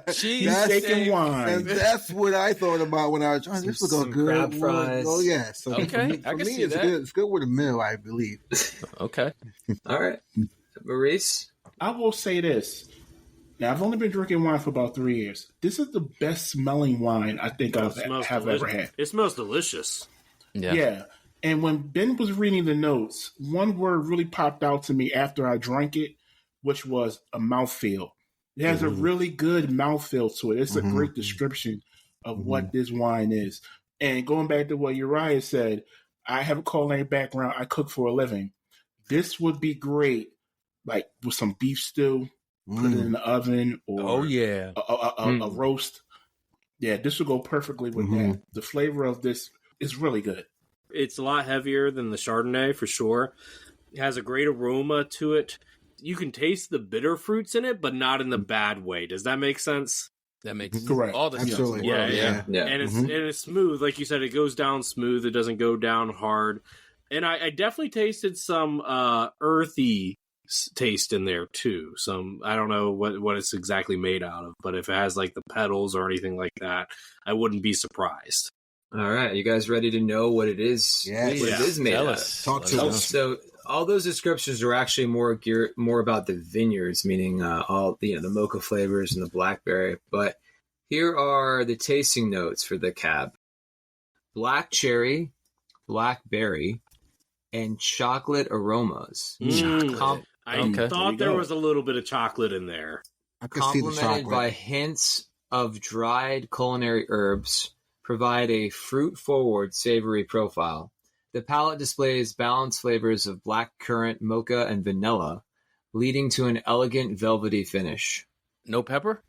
S3: Cheesesteak and wine.
S5: And that's what I thought about when I was trying. This will go
S4: Some
S5: good.
S4: crab fries.
S5: Oh, yeah. So
S2: Okay, I
S5: for
S2: can
S5: me,
S2: see
S5: it's
S2: that.
S5: good. It's good with a meal, I believe.
S2: Okay.
S4: All right. Maurice?
S3: I will say this. Now, I've only been drinking wine for about 3 years. This is the best smelling wine I think I've ever had.
S6: It smells delicious.
S3: Yeah. And when Ben was reading the notes, one word really popped out to me after I drank it, which was a mouthfeel. It has a really good mouthfeel to it. It's a great description of what this wine is. And going back to what Uriah said, I have a culinary background. I cook for a living. This would be great, like with some beef stew, put it in the oven, or a roast. Yeah, this would go perfectly with that. The flavor of this is really good.
S6: It's a lot heavier than the Chardonnay for sure. It has a great aroma to it. You can taste the bitter fruits in it, but not in the bad way. Does that make sense?
S2: That makes
S3: correct.
S2: All the
S5: Absolutely.
S6: Yeah. And it's smooth, like you said. It goes down smooth. It doesn't go down hard. And I definitely tasted some earthy taste in there too. Some, I don't know what it's exactly made out of, but if it has like the petals or anything like that, I wouldn't be surprised.
S4: All right, you guys ready to know what it is?
S5: Yes.
S4: What it is made out of?
S5: Talk to us.
S4: So all those descriptions are actually more about the vineyards, meaning all the mocha flavors and the blackberry. But here are the tasting notes for the cab: black cherry, blackberry, and chocolate aromas.
S6: I thought there was a little bit of chocolate in there.
S5: I could see the
S4: Complemented
S5: chocolate.
S4: by hints of dried culinary herbs, provide a fruit-forward, savory profile. The palate displays balanced flavors of black currant, mocha, and vanilla, leading to an elegant velvety finish.
S2: No pepper?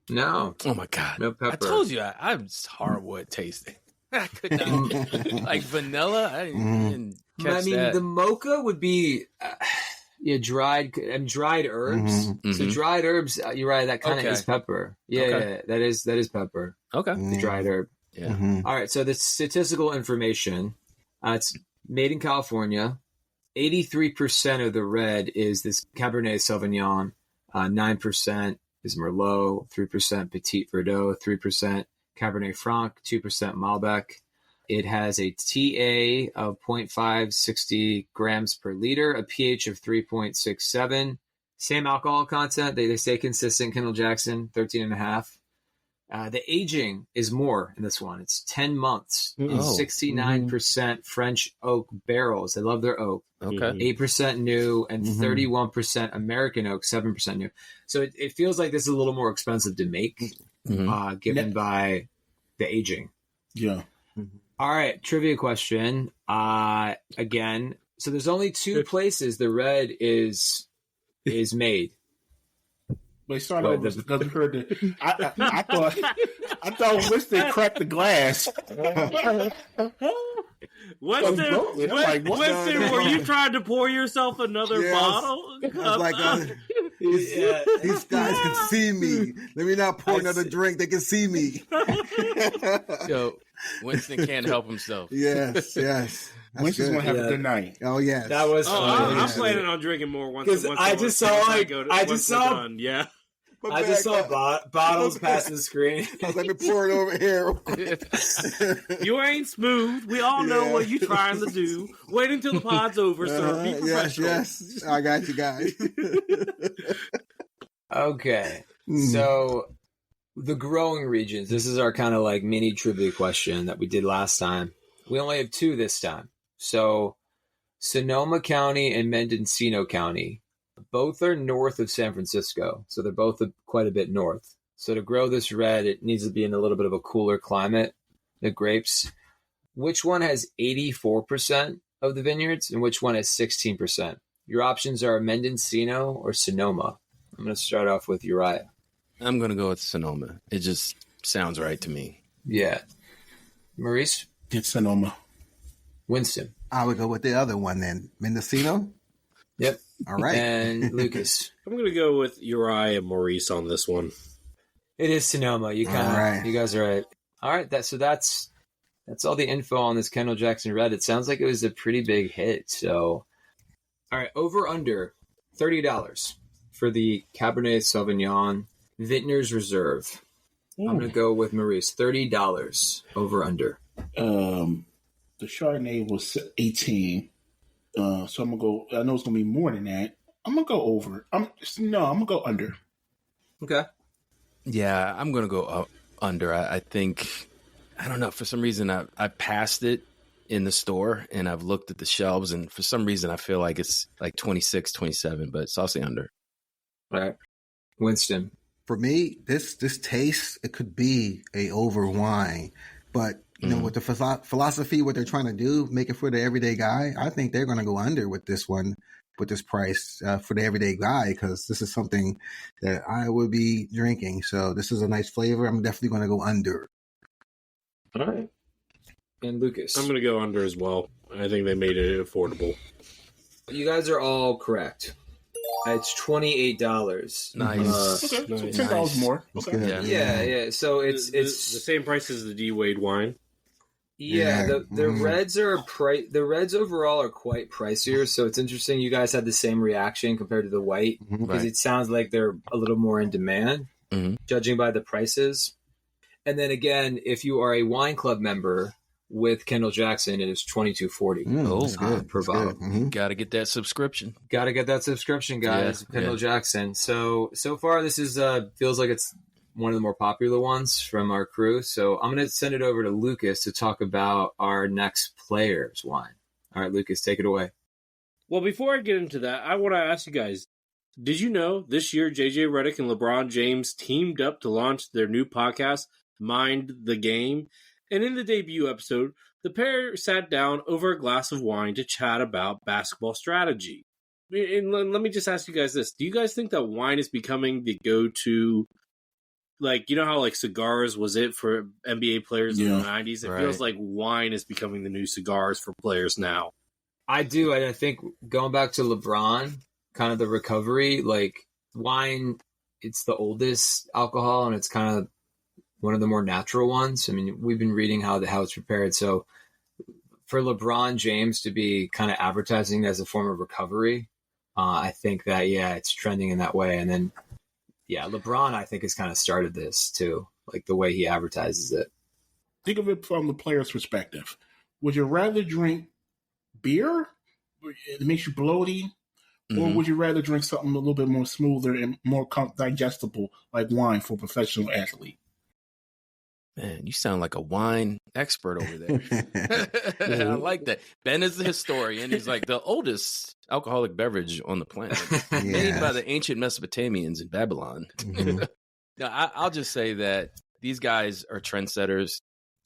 S4: No.
S2: Oh my God.
S4: No pepper.
S2: I told you I'm horrible at tasting. I could not. Like vanilla? I didn't catch that.
S4: The mocha would be dried herbs. So dried herbs, you're right, that kind of is pepper. Yeah, that is pepper.
S2: Okay.
S4: The dried herb.
S2: Yeah.
S4: All right, so the statistical information, it's made in California. 83% of the red is this Cabernet Sauvignon. 9% is Merlot. 3% Petit Verdot. 3% Cabernet Franc. 2% Malbec. It has a TA of 0.560 grams per liter, a pH of 3.67. Same alcohol content. They stay consistent. Kendall Jackson, 13.5. The aging is more in this one. It's 10 months in 69% French oak barrels. They love their oak.
S2: Okay.
S4: 8% new and 31% American oak, 7% new. So it feels like this is a little more expensive to make, given by the aging.
S3: Yeah.
S4: All right, trivia question. Again, so there's only two places the red is made.
S3: They started over because we heard that. I thought Winston cracked the glass.
S6: Winston, were you trying to pour yourself another bottle?
S5: I was like, these guys can see me. Let me not pour another drink. They can see me.
S2: Yo, Winston can't help himself.
S5: Yes.
S3: Winston's going to have a good night.
S5: Oh, yes.
S4: That was fun.
S6: I'm planning on drinking more once
S4: I just saw
S6: done. Yeah.
S4: I just saw bottles pass the screen.
S5: I was like, let me pour it over here.
S6: You ain't smooth. We all know what you're trying to do. Wait until the pod's over, sir. Be professional.
S5: Yes. I got you guys.
S4: Okay. So the growing regions. This is our kind of like mini trivia question that we did last time. We only have two this time. So Sonoma County and Mendocino County. Both are north of San Francisco, so they're both quite a bit north. So to grow this red, it needs to be in a little bit of a cooler climate, the grapes. Which one has 84% of the vineyards and which one has 16%? Your options are Mendocino or Sonoma. I'm going to start off with Uriah.
S2: I'm going to go with Sonoma. It just sounds right to me.
S4: Yeah. Maurice?
S3: Get Sonoma.
S4: Winston?
S5: I would go with the other one then. Mendocino?
S4: Yep.
S5: All right.
S4: And Lucas?
S6: I'm going to go with Uriah and Maurice on this one.
S4: It is Sonoma. You guys are right. All right. That's all the info on this Kendall Jackson Red. It sounds like it was a pretty big hit. So, all right. Over under $30 for the Cabernet Sauvignon Vintners Reserve. I'm going to go with Maurice. $30 over under.
S3: The Chardonnay was 18. So I'm going to go, I know it's going to be more than that. I'm gonna go over. I'm gonna go under.
S4: Okay.
S2: Yeah, I'm going to go under. I think, I don't know, for some reason I passed it in the store and I've looked at the shelves and for some reason I feel like it's like 26, 27, but so I'll say under.
S4: All right. Winston.
S5: For me, this taste, it could be a over wine, but you know, with the philosophy, what they're trying to do, make it for the everyday guy, I think they're going to go under with this one, with this price for the everyday guy, because this is something that I would be drinking. So this is a nice flavor. I'm definitely going to go under.
S4: All right. And Lucas.
S6: I'm going to go under as well. I think they made it affordable.
S4: You guys are all correct. It's $28.
S2: Nice.
S3: Okay,
S6: Nice.
S3: so $10 more. Okay.
S4: Yeah. So it's
S6: the same price as the D Wade wine.
S4: Yeah, the reds are the reds overall are quite pricier, so it's interesting you guys had the same reaction compared to the white because it sounds like they're a little more in demand, judging by the prices. And then again, if you are a wine club member with Kendall Jackson, it is $22.40 per bottle.
S2: Got to get that subscription.
S4: Got to get that subscription, guys. Kendall Jackson. So far, this is feels like it's one of the more popular ones from our crew. So I'm going to send it over to Lucas to talk about our next player's wine. All right, Lucas, take it away.
S6: Well, before I get into that, I want to ask you guys, did you know this year JJ Redick and LeBron James teamed up to launch their new podcast, Mind the Game? And in the debut episode, the pair sat down over a glass of wine to chat about basketball strategy. And let me just ask you guys this. Do you guys think that wine is becoming the go-to, like, you know how like cigars was it for NBA players in the 90s? It feels like wine is becoming the new cigars for players now.
S4: I do. I think going back to LeBron, kind of the recovery, like wine, it's the oldest alcohol and it's kind of one of the more natural ones. I mean, we've been reading how it's prepared. So for LeBron James to be kind of advertising as a form of recovery, I think that, it's trending in that way. And then, LeBron, I think, has kind of started this too, like the way he advertises it.
S3: Think of it from the player's perspective. Would you rather drink beer? It makes you bloaty. Or would you rather drink something a little bit more smoother and more digestible, like wine for a professional athlete?
S2: Man, you sound like a wine expert over there. I like that. Ben is the historian. He's like the oldest alcoholic beverage on the planet, made by the ancient Mesopotamians in Babylon. Now, I'll just say that these guys are trendsetters.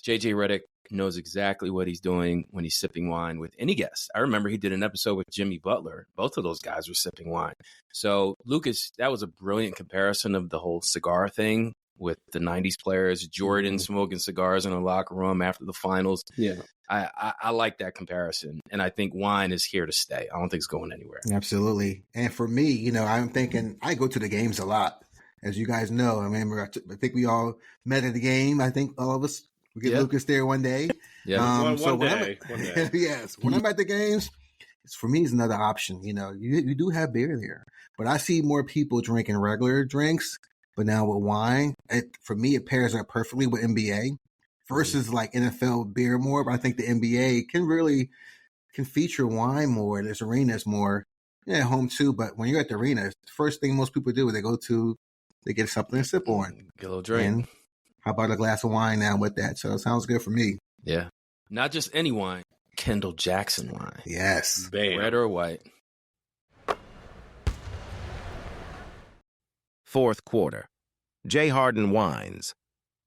S2: JJ Redick knows exactly what he's doing when he's sipping wine with any guest. I remember he did an episode with Jimmy Butler. Both of those guys were sipping wine. So, Lucas, that was a brilliant comparison of the whole cigar thing with the 90s players, Jordan smoking cigars in a locker room after the finals. Yeah. I like that comparison. And I think wine is here to stay. I don't think it's going anywhere.
S5: Absolutely. And for me, I'm thinking I go to the games a lot. As you guys know, I remember, I think we all met at the game. I think all of us, we get Lucas there one day.
S6: One day.
S5: Yes. When I'm at the games, for me, it's another option. You do have beer there. But I see more people drinking regular drinks. But now with wine, for me, it pairs up perfectly with NBA versus like NFL beer more. But I think the NBA can feature wine more. There's arenas more. Yeah, home too. But when you're at the arena, the first thing most people do is they get something to sip on.
S2: Get a little drink.
S5: And how about a glass of wine now with that? So it sounds good for me.
S2: Yeah. Not just any wine, Kendall Jackson wine.
S5: Yes.
S6: Bam.
S2: Red or white.
S7: Fourth quarter. J. Harden wines.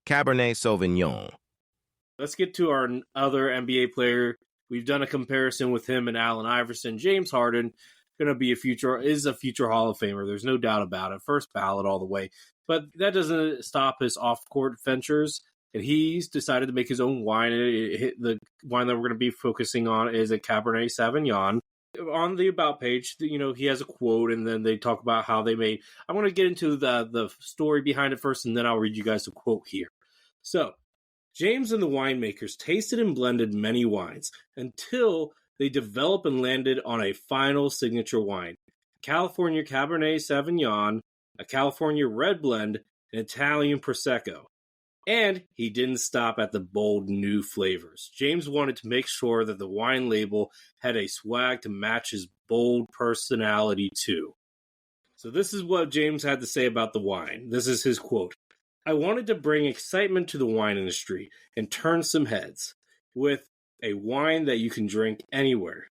S7: Cabernet Sauvignon.
S6: Let's get to our other NBA player. We've done a comparison with him and Allen Iverson. James Harden is a future Hall of Famer. There's no doubt about it. First ballot all the way. But that doesn't stop his off-court ventures. And he's decided to make his own wine. The wine that we're going to be focusing on is a Cabernet Sauvignon. On the About page, he has a quote, and then they talk about how they made. I want to get into the story behind it first, and then I'll read you guys a quote here. So, James and the winemakers tasted and blended many wines until they developed and landed on a final signature wine: California Cabernet Sauvignon, a California Red Blend, an Italian Prosecco. And he didn't stop at the bold new flavors. James wanted to make sure that the wine label had a swag to match his bold personality too. So this is what James had to say about the wine. This is his quote. I wanted to bring excitement to the wine industry and turn some heads with a wine that you can drink anywhere.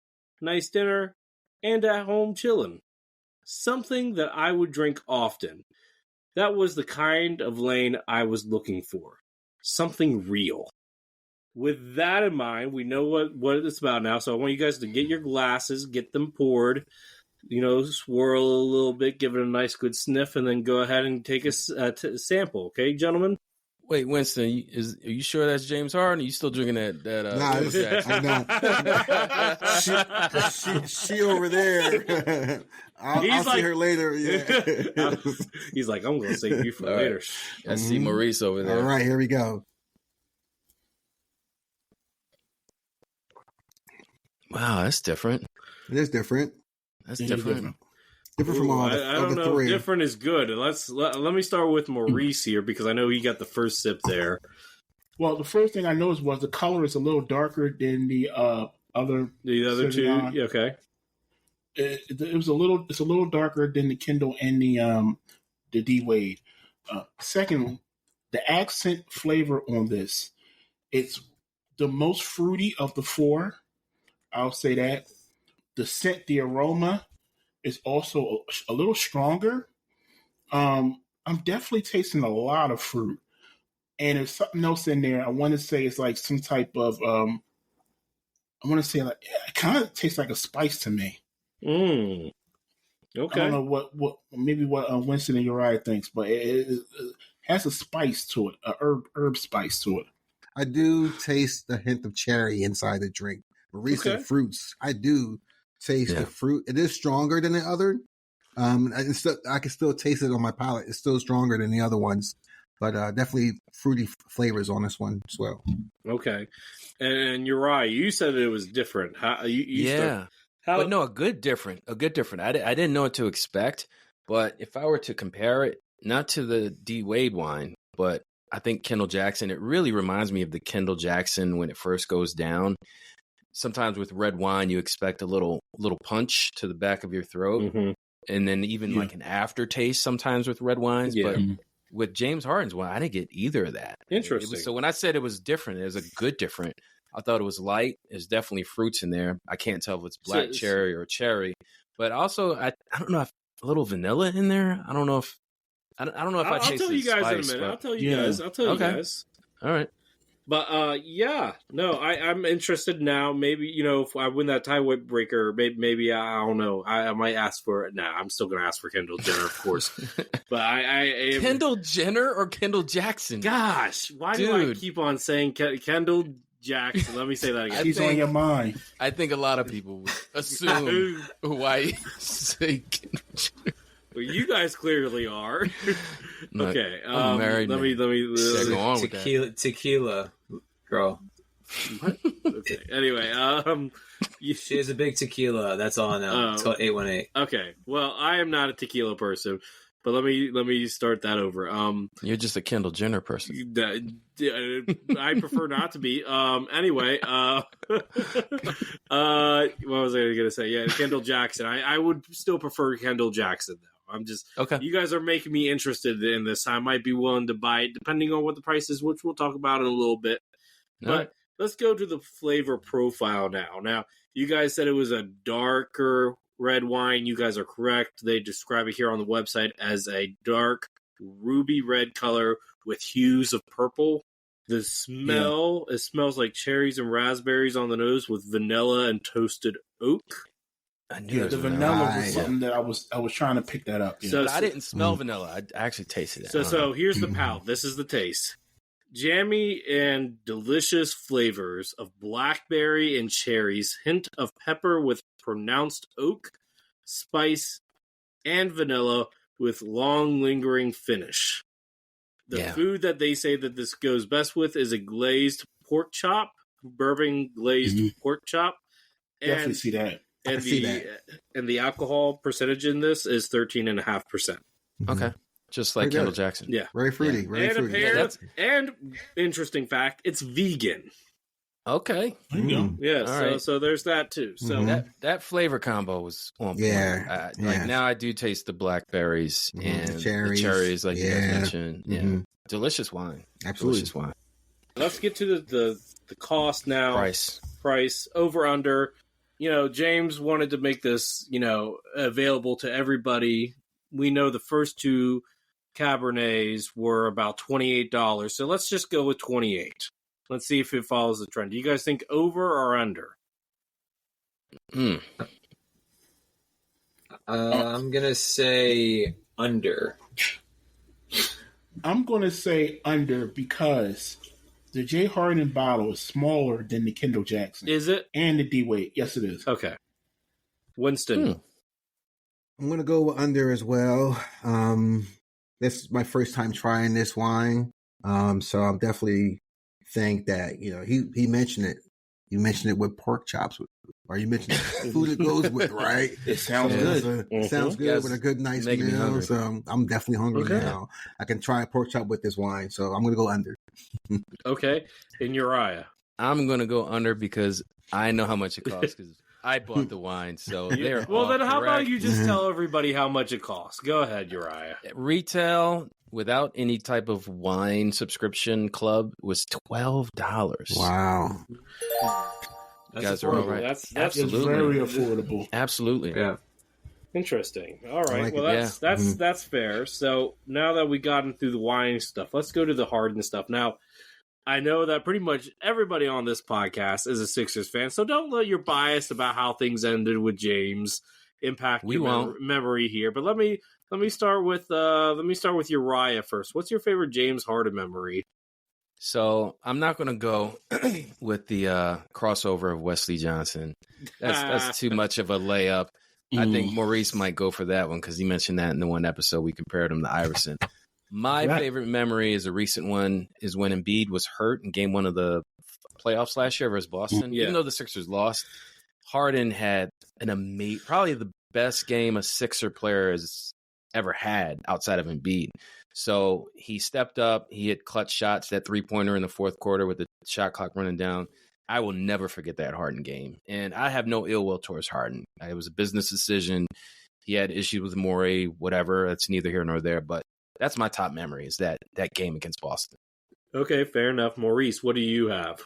S6: Nice dinner and at home chillin'. Something that I would drink often. That was the kind of lane I was looking for. Something real. With that in mind, we know what it's about now. So I want you guys to get your glasses, get them poured, swirl a little bit, give it a nice good sniff, and then go ahead and take a sample. Okay, gentlemen?
S2: Wait, Winston, are you sure that's James Harden? Are you still drinking that?
S5: I know. she over there. I'll see her later. Yeah.
S6: He's like, I'm going to save you for later.
S2: I see Maurice over there.
S5: All right, here we go.
S2: Wow, that's different.
S5: It is different.
S2: That's different.
S5: Different from all the
S6: I don't know
S5: three.
S6: If different is good. Let me start with Maurice here because I know he got the first sip there.
S3: Well, the first thing I noticed was the color is a little darker than the other.
S6: The other two, okay.
S3: It's a little darker than the Kendall and the D Wade. Second, the accent flavor on this, it's the most fruity of the four. I'll say that. The scent, the aroma is also a little stronger. I'm definitely tasting a lot of fruit. And there's something else in there. I want to say it's like some type of, it kind of tastes like a spice to me.
S6: Okay.
S3: I don't know what Winston and Uriah thinks, but it has a spice to it, a herb spice to it.
S5: I do taste the hint of cherry inside the drink. Recent fruits, I do taste the fruit. It is stronger than the other. I can still taste it on my palate. It's still stronger than the other ones, but definitely fruity flavors on this one as well.
S6: Okay, and Uriah, you said it was different.
S2: But no, a good different. I didn't know what to expect, but if I were to compare it, not to the D Wade wine, but I think Kendall Jackson, it really reminds me of the Kendall Jackson when it first goes down. Sometimes with red wine, you expect a little punch to the back of your throat, and then even like an aftertaste sometimes with red wines. But with James Harden's wine, I didn't get either of that.
S6: Interesting.
S2: So when I said it was different, it was a good different. I thought it was light. There's definitely fruits in there. I can't tell if it's black cherry or cherry, but also I don't know if a little vanilla in there. I don't know if I tasted.
S6: I'll tell you guys
S2: spice,
S6: in a minute. I'll tell you guys.
S2: All right.
S6: But I'm interested now. Maybe if I win that tiebreaker, maybe I don't know. I might ask for it. Nah, I'm still gonna ask for Kendall Jenner, of course. But I
S2: Kendall Jenner or Kendall Jackson?
S6: Gosh, why do I keep on saying Kendall Jackson? Let me say that again.
S3: He's on your mind.
S2: I think a lot of people would assume why you say Kendall Jenner.
S6: Well, you guys clearly are. Okay,
S2: I'm married.
S6: Let me
S2: go on with that.
S4: Tequila, girl.
S6: What? Okay. Anyway,
S4: she is a big tequila. That's all I know. It's called 818.
S6: Okay. Well, I am not a tequila person, but let me start that over.
S2: You're just a Kendall Jenner person.
S6: I prefer not to be. Anyway, what was I going to say? Yeah, Kendall Jackson. I would still prefer Kendall Jackson though. I'm just
S2: okay.
S6: You guys are making me interested in this. I might be willing to buy it, depending on what the price is, which we'll talk about in a little bit. But let's go to the flavor profile now. Now, you guys said it was a darker red wine. You guys are correct. They describe it here on the website as a dark ruby red color with hues of purple. The smell, it smells like cherries and raspberries on the nose with vanilla and toasted oak.
S2: I knew
S3: the vanilla was something that I was trying to pick that up.
S2: So I didn't smell vanilla. I actually tasted it.
S6: So here's the palate. This is the taste. Jammy and delicious flavors of blackberry and cherries, hint of pepper with pronounced oak, spice, and vanilla with long lingering finish. The food that they say that this goes best with is a glazed pork chop, bourbon glazed pork chop.
S3: Definitely see that.
S6: And the alcohol percentage in this is 13.5%.
S2: Okay. Just like Kendall Jackson.
S6: Yeah.
S5: Very fruity. Very fruity.
S6: And interesting fact, it's vegan.
S2: Okay.
S3: There you go.
S6: Yeah, so there's that too. So
S2: that flavor combo was on point.
S5: Yeah.
S2: Like now I do taste the blackberries and the cherries like you guys mentioned. Yeah. Delicious wine.
S5: Absolutely.
S2: Delicious wine.
S6: Let's get to the cost now. Price over under. James wanted to make this, available to everybody. We know the first two Cabernets were about $28. So let's just go with 28. Let's see if it follows the trend. Do you guys think over or under?
S4: I'm going to say under.
S3: I'm going to say under because the J. Harden bottle is smaller than the Kendall Jackson.
S6: Is it?
S3: And the D. Wade. Yes, it is.
S6: Okay. Winston.
S5: I'm going to go under as well. This is my first time trying this wine. So I'm definitely think that, he mentioned it. You mentioned it with pork chops, or you mentioned food it goes with, right?
S3: It sounds good.
S5: It sounds good with a nice meal. So I'm definitely hungry now. I can try a pork chop with this wine. So I'm going to go under.
S6: Okay. And Uriah?
S2: I'm going to go under because I know how much it costs because I bought the wine. So they're
S6: well, then how about you just tell everybody how much it costs? Go ahead, Uriah.
S2: Retail, without any type of wine subscription club, was $12.
S5: Wow.
S2: You guys are all right.
S6: That's
S3: absolutely very affordable.
S2: Absolutely.
S6: Yeah. Interesting. All right. That's fair. So now that we gotten through the wine stuff, let's go to the Harden stuff. Now, I know that pretty much everybody on this podcast is a Sixers fan, so don't let your bias about how things ended with James impact your memory here. But let me start with Uriah first. What's your favorite James Harden memory?
S2: So I'm not going to go with the crossover of Wesley Johnson. That's too much of a layup. I think Maurice might go for that one because he mentioned that in the one episode we compared him to Iverson. My favorite memory is a recent one is when Embiid was hurt in game one of the playoffs last year versus Boston. Even though the Sixers lost, Harden had probably the best game a Sixer player has ever had outside of Embiid. So he stepped up. He hit clutch shots, that three-pointer in the fourth quarter with the shot clock running down. I will never forget that Harden game. And I have no ill will towards Harden. It was a business decision. He had issues with Morey, whatever. That's neither here nor there. But that's my top memory is that game against Boston.
S6: Okay, fair enough. Maurice, what do you have?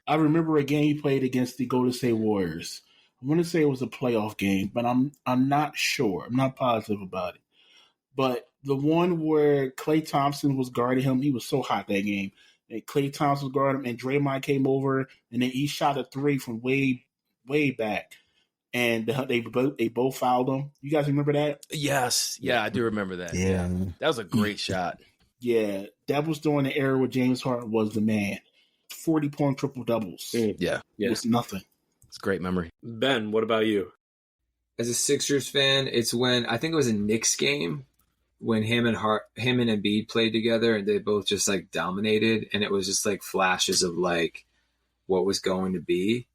S3: I remember a game he played against the Golden State Warriors. I want to say it was a playoff game, but I'm not sure. I'm not positive about it. But the one where Klay Thompson was guarding him, he was so hot that game. And Klay Thompson was guarding him, and Draymond came over, and then he shot a three from way back. And they both fouled him. You guys remember that?
S2: Yes. Yeah, I do remember that. Yeah. That was a great shot.
S3: Yeah, that was during the era where James Harden was the man. 40-point triple-doubles.
S2: Yeah.
S3: It was nothing.
S2: It's a great memory.
S6: Ben, what about you?
S4: As a Sixers fan, it's when, I think it was a Knicks game, when him and Embiid played together and they both just like dominated, and it was just like flashes of like what was going to be.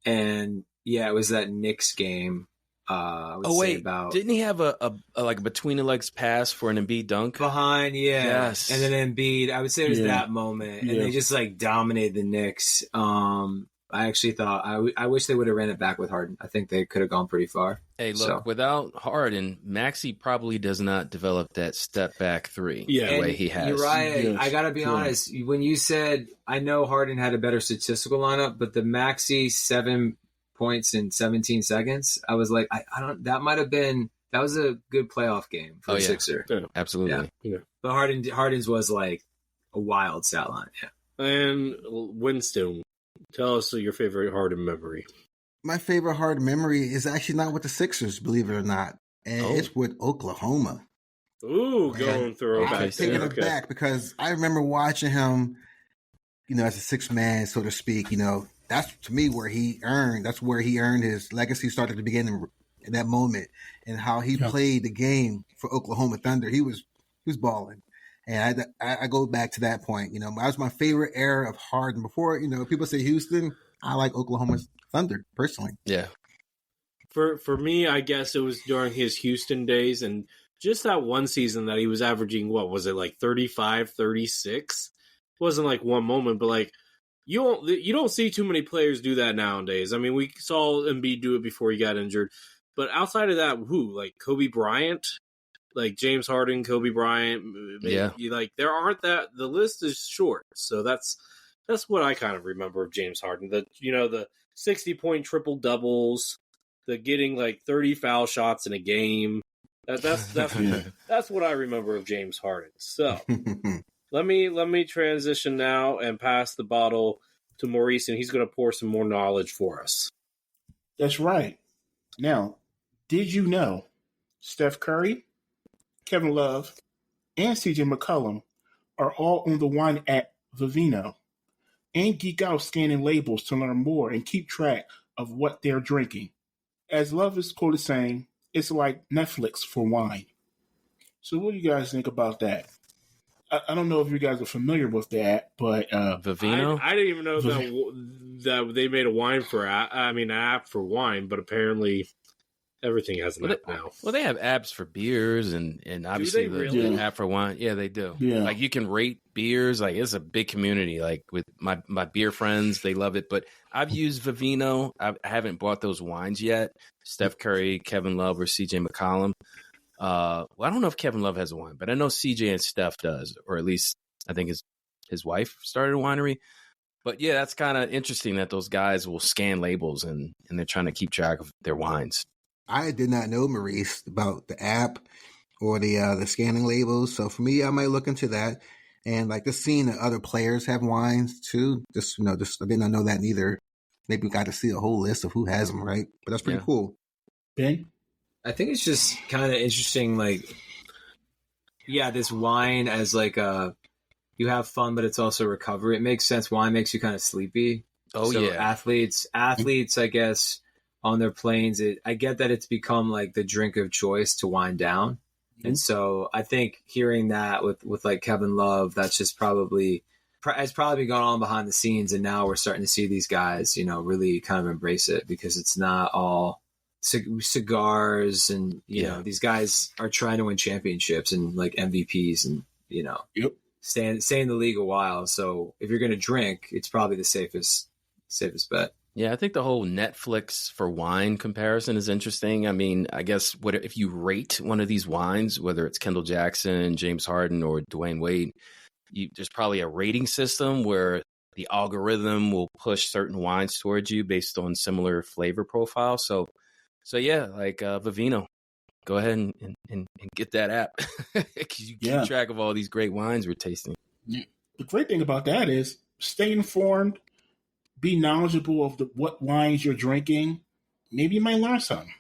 S4: And yeah, it was that Knicks game.
S2: Didn't he have a between the legs pass for an Embiid dunk
S4: behind? Yeah,
S2: yes.
S4: And then Embiid, I would say it was that moment, and they just like dominated the Knicks. I actually thought I wish they would have ran it back with Harden. I think they could have gone pretty far.
S2: Hey, look, without Harden, Maxey probably does not develop that step back three the way he has.
S4: Uriah, I gotta be honest. When you said, I know Harden had a better statistical lineup, but the Maxey 7 points in 17 seconds, I was like, I don't. That was a good playoff game for the Sixer.
S2: Yeah, absolutely.
S6: Yeah.
S4: But Harden's was like a wild stat line. Yeah.
S6: And Winston, tell us your favorite Harden memory.
S5: My favorite Harden memory is actually not with the Sixers, believe it or not, and it's with Oklahoma.
S6: Ooh, going through.
S5: I'm taking it back because I remember watching him, as a sixth man, so to speak. That's to me where he earned. That's where he earned his legacy. Started to begin in that moment, and how he played the game for Oklahoma Thunder. He was balling, and I go back to that point. That was my favorite era of Harden. Before people say Houston, I like Oklahoma Thunder personally.
S2: Yeah.
S6: For me, I guess it was during his Houston days, and just that one season that he was averaging, what was it, like 35, 36? It wasn't like one moment, but like you don't see too many players do that nowadays. I mean, we saw Embiid do it before he got injured, but outside of that, like Kobe Bryant, like James Harden, Kobe Bryant, like there aren't that. The list is short, so that's what I kind of remember of James Harden. The 60-point triple doubles, the getting like 30 foul shots in a game. That's what I remember of James Harden. So let me transition now and pass the bottle to Maurice, and he's going to pour some more knowledge for us.
S3: That's right. Now, did you know Steph Curry, Kevin Love, and CJ McCollum are all on the wine app Vivino and geek out scanning labels to learn more and keep track of what they're drinking? As Love is quoted saying, it's like Netflix for wine. So what do you guys think about that? I don't know if you guys are familiar with that, but
S2: Vivino?
S6: I didn't even know that they made a wine for an app for wine, but apparently everything has an app now.
S2: Well, they have apps for beers and obviously the app for wine. Yeah, they do. Yeah. Like you can rate beers. Like it's a big community. Like with my beer friends, they love it. But I've used Vivino. I haven't bought those wines yet. Steph Curry, Kevin Love, or CJ McCollum. Well, I don't know if Kevin Love has a wine, but I know CJ and Steph does, or at least I think his wife started a winery. But yeah, that's kind of interesting that those guys will scan labels and they're trying to keep track of their wines.
S5: I did not know, Maurice, about the app or the scanning labels. So for me, I might look into that. And like just seeing that other players have wines too. Just I did not know that neither. Maybe we got to see a whole list of who has them, right? But that's pretty cool.
S3: Ben?
S4: I think it's just kind of interesting, like, this wine as like you have fun, but it's also recovery. It makes sense. Wine makes you kind of sleepy.
S2: Oh,
S4: so
S2: yeah.
S4: Athletes, I guess, on their planes, I get that it's become like the drink of choice to wind down. Mm-hmm. And so I think hearing that with like Kevin Love, that's just it's probably gone on behind the scenes. And now we're starting to see these guys, really kind of embrace it because it's not all cigars and these guys are trying to win championships and like MVPs and stay in the league a while. So if you're going to drink, it's probably the safest bet.
S2: Yeah, I think the whole Netflix for wine comparison is interesting. I mean, I guess if you rate one of these wines, whether it's Kendall Jackson, James Harden, or Dwyane Wade, there's probably a rating system where the algorithm will push certain wines towards you based on similar flavor profile. So yeah, like Vivino, go ahead and get that app because you keep track of all these great wines we're tasting.
S3: Yeah. The great thing about that is stay informed, be knowledgeable of what wines you're drinking. Maybe you might learn something.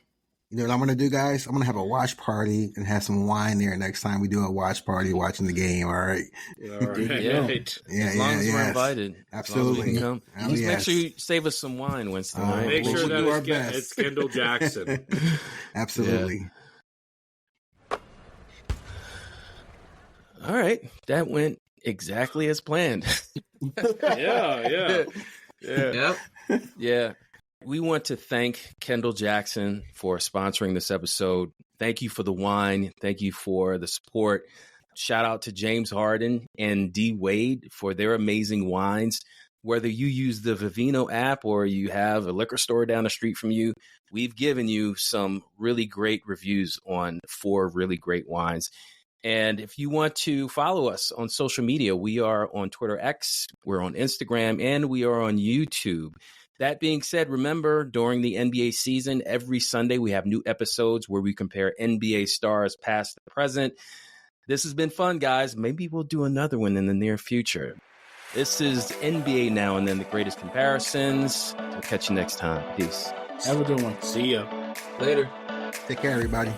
S5: You know what I'm going to do, guys? I'm going to have a watch party and have some wine there next time we do a watch party watching the game. All right.
S6: All right.
S5: Yeah.
S2: As long as we're invited.
S5: Absolutely.
S2: Just make sure you save us some wine, Winston. Right?
S6: Make sure that it's Kendall Jackson.
S5: Absolutely.
S2: Yeah. All right. That went exactly as planned. Yeah. We want to thank Kendall Jackson for sponsoring this episode. Thank you for the wine. Thank you for the support. Shout out to James Harden and D Wade for their amazing wines. Whether you use the Vivino app or you have a liquor store down the street from you, we've given you some really great reviews on 4 really great wines. And if you want to follow us on social media, we are on Twitter X, we're on Instagram, and we are on YouTube. That being said, remember, during the NBA season, every Sunday we have new episodes where we compare NBA stars past to present. This has been fun, guys. Maybe we'll do another one in the near future. This is NBA Now and Then, the greatest comparisons. We'll catch you next time. Peace.
S3: Have a good one.
S6: See ya.
S4: Later.
S5: Take care, everybody.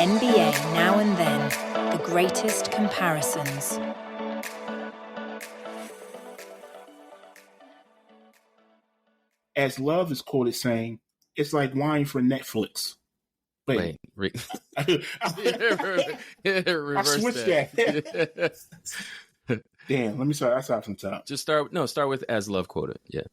S1: NBA Now and Then, the greatest comparisons.
S3: As Love is quoted saying, it's like wine for Netflix.
S2: Wait.
S3: I switched that. Damn, let me start. I start from top.
S2: Start with as Love quoted. Yeah.